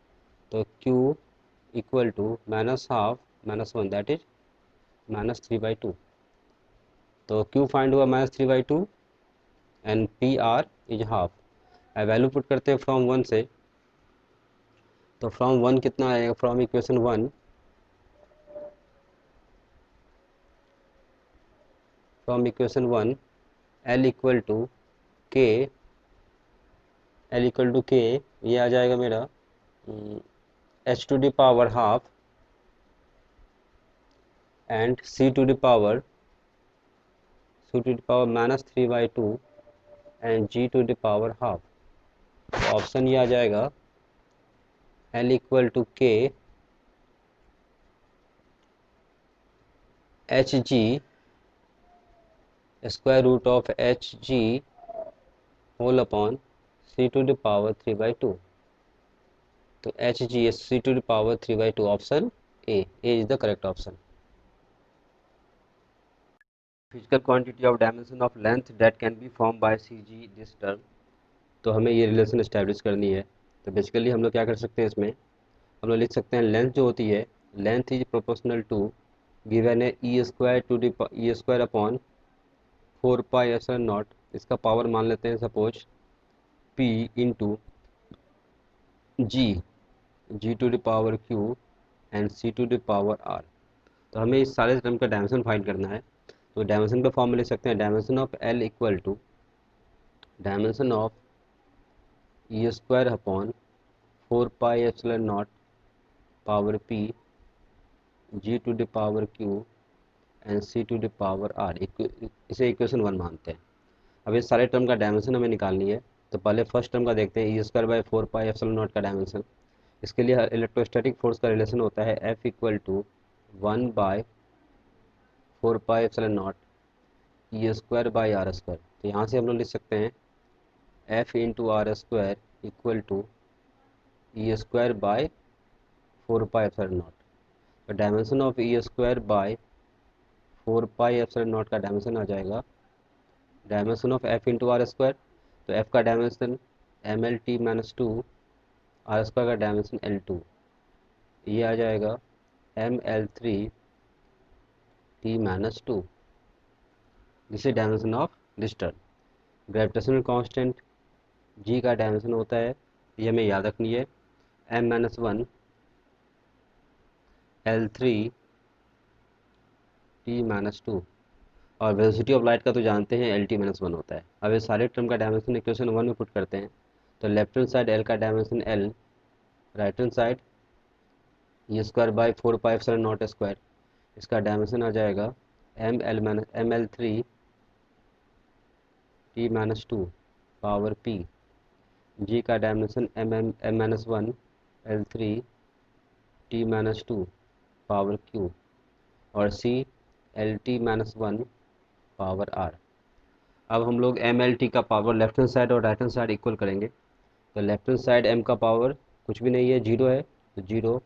तो q equal to minus half minus 1, that is -3/2। तो q फाइंड हुआ -3/2 and p r is half, value put करते हैं फ्रॉम 1 से, तो फ्रॉम 1 कितना आएगा, from equation 1, from equation 1 L equal to K, L equal to K, ये आ जाएगा मेरा H to the power half and C to the power minus 3/2 and G to the power half. तो option ये आ जाएगा L equal to K H G square root of H G whole upon C to the power 3/2। तो H G S C to the power 3/2, option A is the correct option. Physical quantity of dimension of length that can be form by C G this term. तो हमें ये relation establish करनी है। तो basically हम लोग क्या कर सकते हैं, इसमें हम लोग लिख सकते हैं लेंथ जो होती है, length is proportional to given है E square to D E square upon 4πε0, इसका पावर मान लेते हैं suppose p into G to the power q and c to the power r। तो हमें इस सारे टर्म का डायमेंशन फाइंड करना है। तो डायमेंशन का फॉर्म लिख सकते हैं, dimension of l equal to dimension of E square upon 4πε0 power p G to the power q and C to the power r। इसे इक्वेशन 1 मानते हैं। अब ये सारे टर्म का डायमेंशन हमें निकालनी है। तो पहले फर्स्ट टर्म का देखते हैं, ई स्क्वायर बाई 4πε0 का डायमेंशन। इसके लिए इलेक्ट्रोस्टैटिक फोर्स का रिलेशन होता है F equal to 1/4πε0 E square by R square. तो यहाँ से हम लोग लिख सकते हैं F into R square equal to E square by 4πε0। तो dimension of E square by 4πε0 का डायमेंशन आ जाएगा dimension of F into R square. तो F का dimension ML t-2, R square का डायमेंशन L2, ये आ जाएगा ML3t-2। This is dimension of this term. Gravitational constant G का डायमेंशन होता है, ये हमें याद रखनी है, m-1 L3t-2। और वेलोसिटी ऑफ लाइट का तो जानते हैं LT-1 होता है। अब ये सारे टर्म का डायमेंशन इक्वेशन 1 में पुट करते हैं। तो लेफ्ट हैंड साइड L का dimension L, right hand side ये स्क्वायर बाई 4πε0 स्क्वायर, इसका डायमेंशन आ जाएगा ML3t-2 पावर p। G का dimension m-1 L3t-2 power q और C LT-1 पावर r। अब हम लोग MLT का पावर लेफ्ट हैंड साइड और राइट हैंड साइड इक्वल करेंगे। तो लेफ्ट हैंड साइड m का पावर कुछ भी नहीं है, 0 है, तो 0।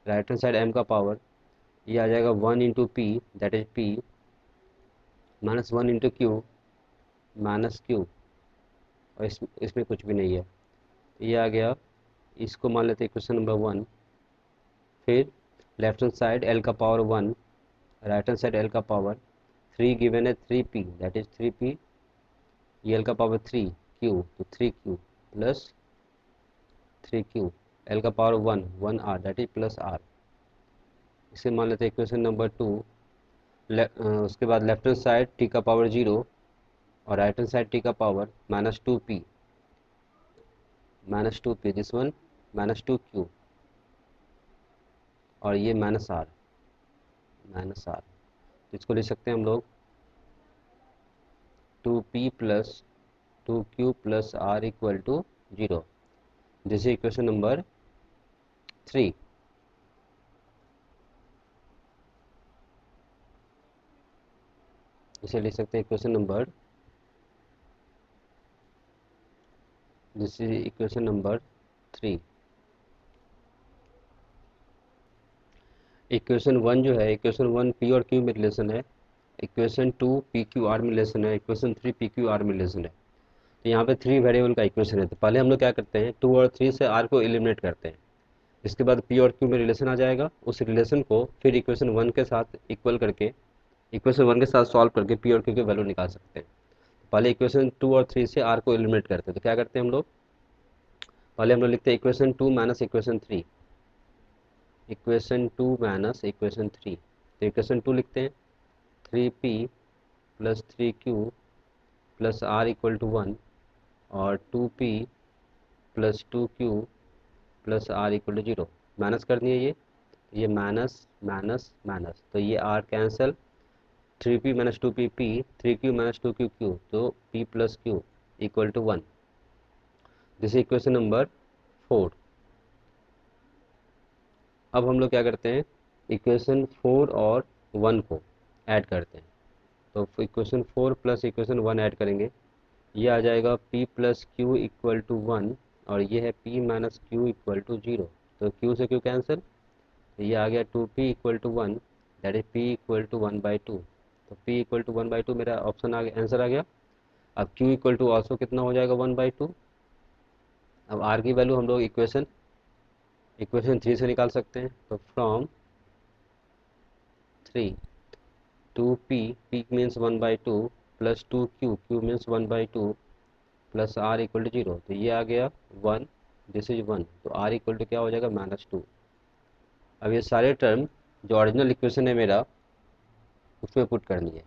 राइट हैंड साइड m का पावर ये आ जाएगा 1 into P, that is p minus 1 into Q minus Q, और इसमें कुछ भी नहीं है, ये आ गया। इसको मान लेते हैं क्वेश्चन नंबर 1। फिर लेफ्ट हैंड साइड l का power 1, right hand side l का पावर 3 गिवन है 3p, दैट इज 3p, ये l का पावर 3 q, तो 3q प्लस 3q, l का power 1 r, that is plus r। इसे मान लेते हैं इक्वेशन नंबर 2। उसके बाद लेफ्ट हैंड साइड t का पावर 0 और राइट हैंड साइड t का power -2p, this one -2q, और ये -r, तो इसको लिख सकते हैं हम लोग 2p plus 2q plus r equal to 0। This is equation number 3। इसे लिख सकते हैं equation number, this is equation number 3। Equation 1 जो है, इक्वेशन 1 p और q में रिलेशन है, इक्वेशन 2 पी क्यू आर में रिलेशन है, इक्वेशन 3 पी क्यू आर में रिलेशन है। तो यहाँ पे 3 वेरिएबल का इक्वेशन है। तो पहले हम लोग क्या करते हैं, 2 और 3 से r को एलिमिनेट करते हैं। इसके बाद p और q में रिलेशन आ जाएगा, उस रिलेशन को फिर इक्वेशन 1 के साथ इक्वल करके, इक्वेशन 1 के साथ सॉल्व करके p और q की वैल्यू निकाल सकते हैं। पहले इक्वेशन 2 और 3 से r को एलिमिनेट करते हैं। तो क्या करते हैं हम लोग, पहले हम लोग लिखते हैं equation 2 minus equation 3, equation 2 minus equation 3। तो इक्वेशन 2 लिखते हैं 3p plus 3q plus r equal to 1 और 2p plus 2q plus r equal to 0। Minus कर दिए ये माइनस माइनस माइनस, तो ये r cancel, 3p minus 2p p, 3q minus 2q q, तो p plus q equal to 1। This equation number 4। अब हम लोग क्या करते हैं, इक्वेशन 4 और 1 को ऐड करते हैं। तो इक्वेशन 4 प्लस इक्वेशन 1 ऐड करेंगे, ये आ जाएगा p plus q equal to 1 और ये है p minus q equal to 0। तो q से q कैंसिल, तो ये आ गया 2p equal to 1, that is p equal to 1/2। तो p इक्वल टू 1/2 मेरा ऑप्शन आ गया, आंसर आ गया। अब q इक्वल टू ऑल्सो कितना हो जाएगा 1/2। अब r की वैल्यू हम लोग इक्वेशन 3 से निकाल सकते हैं। तो from 3 2p, p means 1/2 plus 2q, q means 1/2 plus r equal to 0। तो ये आ गया 1, दिस इज 1, तो r इक्वल टू क्या हो जाएगा -2। अब ये सारे टर्म जो ओरिजिनल इक्वेशन है मेरा उसमें पुट करनी है।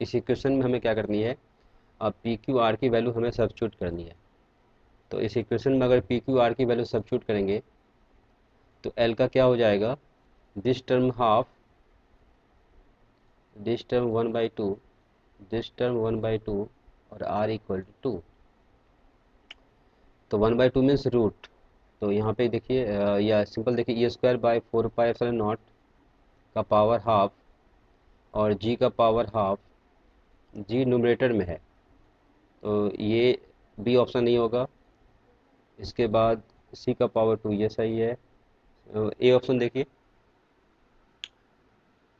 इस इक्वेशन में हमें क्या करनी है, अब पी क्यू आर की वैल्यू हमें सब्स्टिट्यूट करनी है। तो इस इक्वेशन में अगर पी क्यू आर की वैल्यू सब्स्टिट्यूट करेंगे तो एल का क्या हो जाएगा, this term half, this term 1/2, this term 1/2 और r इक्वल टू 2। तो 1/2 मीन्स रूट, तो यहाँ पे देखिए या सिंपल देखिए e² / 4πε0 का पावर हाफ और g का पावर हाफ, g न्यूमरेटर में है तो ये बी ऑप्शन नहीं होगा। इसके बाद c का पावर 2, ये सही है। ए ऑप्शन देखिए,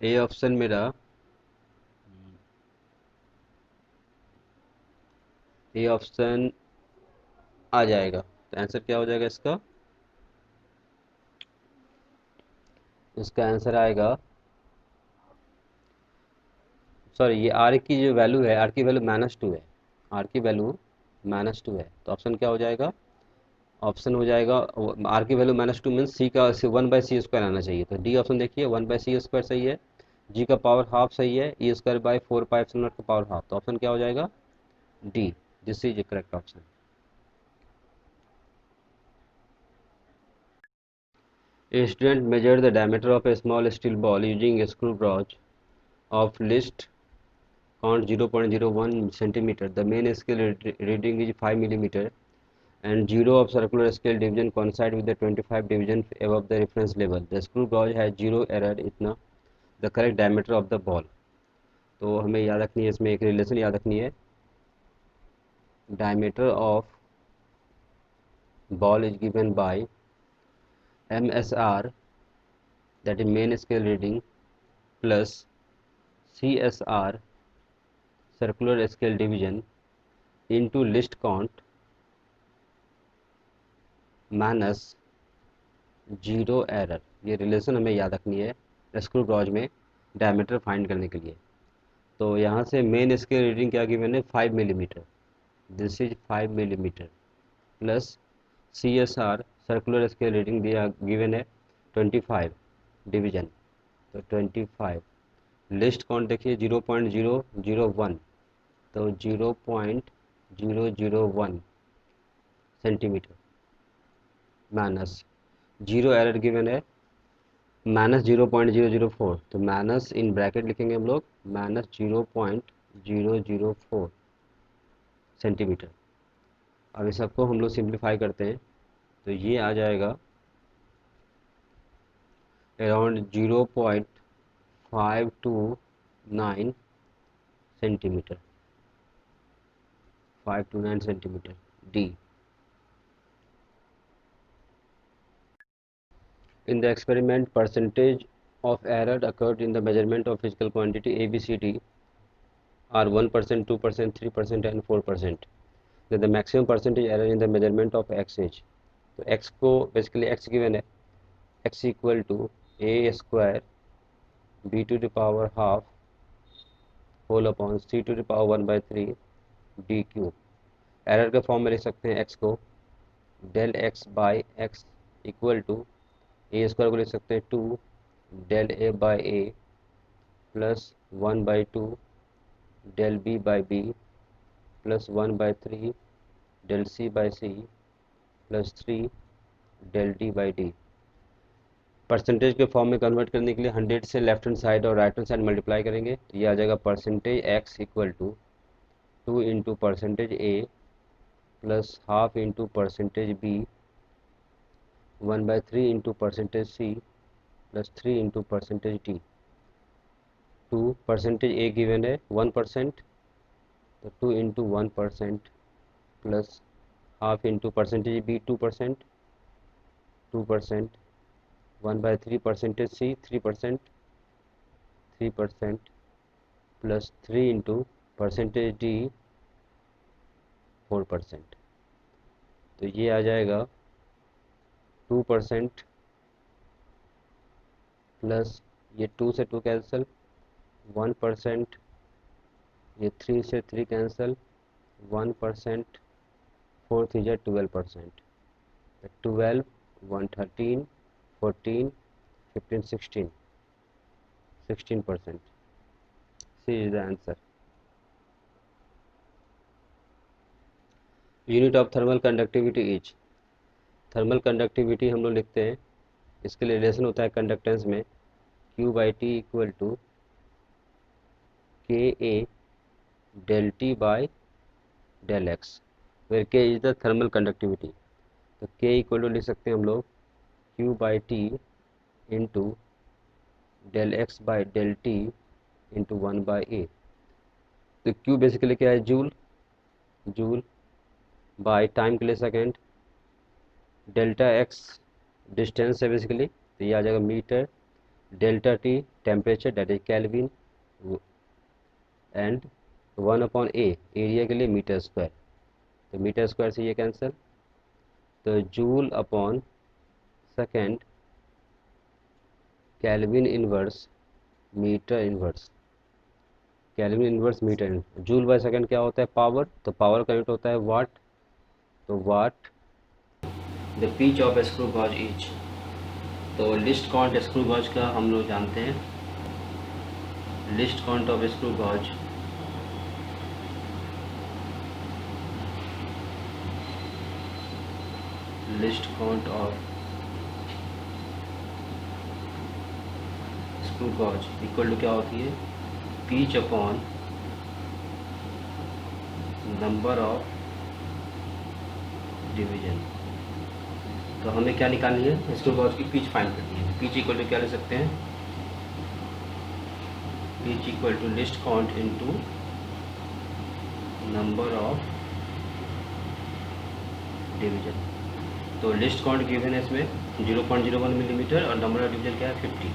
ए ऑप्शन मेरा, ए ऑप्शन आ जाएगा। तो आंसर क्या हो जाएगा इसका, इसका आंसर आएगा, सॉरी ये आर की जो वैल्यू है, आर की वैल्यू -2 है, आर की वैल्यू -2 है। तो ऑप्शन क्या हो जाएगा, ऑप्शन हो जाएगा आर की वैल्यू -2 मीन्स सी का 1/c² आना चाहिए। तो डी ऑप्शन देखिए 1/c² सही है, जी का पावर हाफ सही है, e² / 4πε0 का पावर हाफ। तो ऑप्शन क्या हो जाएगा, D, this is the correct option. A student measured the diameter of a small steel ball using a screw gauge of least count 0.01 centimeter. The main scale reading is 5 millimeter and 0 of circular scale division coincide with the 25 division above the reference level. The screw gauge has 0 error इतना, the correct diameter of the ball। तो हमें याद रखनी है, इसमें एक relation याद रखनी है, diameter of ball is given by MSR, that is main scale reading, plus CSR circular scale division into least count minus 0 error. ये रिलेशन हमें याद रखनी है स्क्रू गॉज में डायमीटर फाइंड करने के लिए। तो यहाँ से मेन स्केल रीडिंग क्या गिवन है, 5 millimetre, this is 5 millimetre, plus CSR circular scale reading दिया गिवन है 25 डिवीजन, तो 25, लिस्ट काउंट देखिए 0.001, तो 0.001 सेंटीमीटर माइनस 0 एरर गिवन है -0.004, तो माइनस इन ब्रैकेट लिखेंगे हम लोग -0.004 सेंटीमीटर। अब इस सबको हम लोग सिंप्लीफाई करते हैं तो ये आ जाएगा around 0.529 centimetre, 529 centimetre, D. In the experiment, percentage of error occurred in the measurement of physical quantity ABCD are 1%, 2%, 3% and 4%. Then the maximum percentage error in the measurement of x is, तो x को basically x given है, x equal to a² b² whole upon c⁻⁴ d³ error के form में लिख सकते हैं x को del x by x equal to A square को लिख सकते हैं 2 del A by A plus 1/2 del B by B plus 1/3 del C by C plus 3 del D by D. Percentage के फॉर्म में कन्वर्ट करने के लिए 100 से लेफ्ट हैंड साइड और राइट हैंड साइड मल्टीप्लाई करेंगे तो ये आ जाएगा percentage X equal to 2 into percentage A plus half into percentage B 1/3 into percentage C plus 3 into percentage D. 2 percentage A given है 1%, तो 2 into 1% plus half into percentage B 2%, 2% 1/3 percentage C 3%, 3% plus 3 into percentage D 4%। तो ये आ जाएगा 2% plus ये 2 से 2 cancel 1%, ये 3 से 3 कैंसिल 1%, 4 3 जा 12%, 12 1 13 14 15 16%। C is the answer. Unit of thermal conductivity is, thermal conductivity हम लोग लिखते हैं, इसके लिए रिलेशन होता है कंडक्टेंस में Q/T equal to KA del T by del x, where K is the thermal conductivity. तो K इक्वल टू लिख सकते हैं हम लोग Q/T into del x by del T into 1/A। तो Q बेसिकली क्या है, जूल, जूल बाय टाइम के लिए सेकेंड, डेल्टा एक्स डिस्टेंस है बेसिकली, तो ये आ जाएगा metre, delta T temperature that is kelvin, and 1/A area के लिए मीटर स्क्वायर, तो मीटर स्क्वायर से ये कैंसिल, तो joule upon second kelvin inverse metre inverse, kelvin inverse metre, joule by second क्या होता है, पावर, तो पावर का यूनिट होता है वाट, तो watt. The pitch of screw gauge is, तो लिस्ट काउंट स्क्रू गॉज का हम लोग जानते हैं, least count of screw gauge least count of screw gauge equal to क्या होती है, pitch upon number of division. तो हमें क्या निकालनी है, स्क्रू गॉज की पिच फाइंड करनी है। पिच इक्वल टू क्या ले सकते हैं, pitch equal to least count into number of division. तो लिस्ट काउंट गिवन है इसमें 0.01 मिलीमीटर और नंबर ऑफ डिवीजन क्या है 50,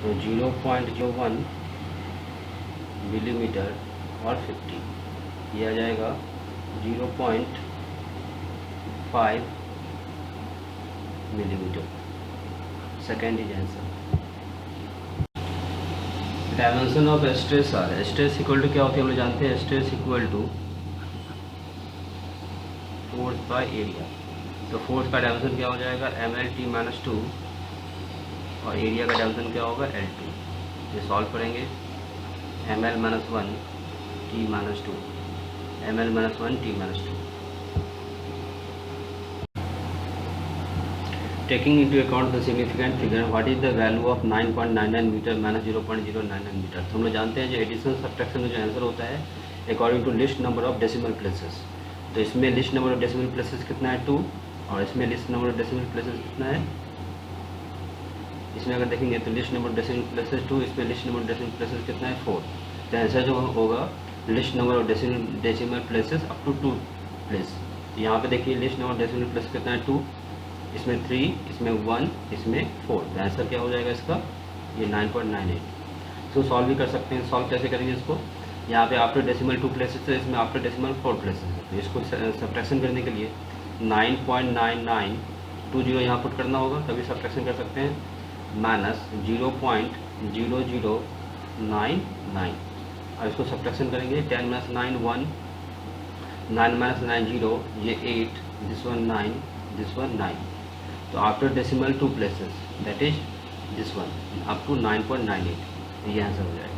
तो 0.01 मिलीमीटर और 50, ये आ जाएगा 0.5 millimetre. Second is answer. Dimension of stress are, stress equal to क्या होती है हम लोग जानते हैं, stress equal to force by area. तो फोर्स का डायमेंशन क्या हो जाएगा mL/T-2 और एरिया का डायमेंशन क्या होगा L2। ये सॉल्व करेंगे, mL-1T-2 mL-1T-2। Taking into account the significant figure, what is the value of 9.99 metre minus 0.099 metre. तो हम लोग जानते हैं जो एडिशन सब्ट्रैक्शन में जो आंसर होता है according to least number of decimal places. तो इसमें least number of decimal places कितना है 2, और इसमें least number of decimal places कितना है, इसमें अगर देखेंगे तो least number of decimal places 2, इसमें least number of decimal places कितना है 4। तो आंसर जो होगा least number of decimal places up to 2 place. यहाँ पे देखिए least number of decimal place कितना है 2, इसमें 3, इसमें 1, इसमें 4। तो आंसर क्या हो जाएगा इसका, ये 9.98। इसको सॉल्व भी कर सकते हैं। सॉल्व कैसे करेंगे इसको, यहाँ पे आफ्टर डेसिमल 2 प्लेसेस है, इसमें आफ्टर डेसिमल 4 प्लेसेस है। तो इसको सब्ट्रैक्शन करने के लिए 9.9920 यहाँ पुट करना होगा, तभी सब्ट्रैक्शन कर सकते हैं, माइनस 0.0099। अब इसको सब्ट्रैक्शन करेंगे, 10 - 9 1, 9 माइनस 9 0, ये 8, दिस वन 9, दिस वन 9. तो after decimal 2 places that is this one up to 9.98. ये आंसर हो जाएगा.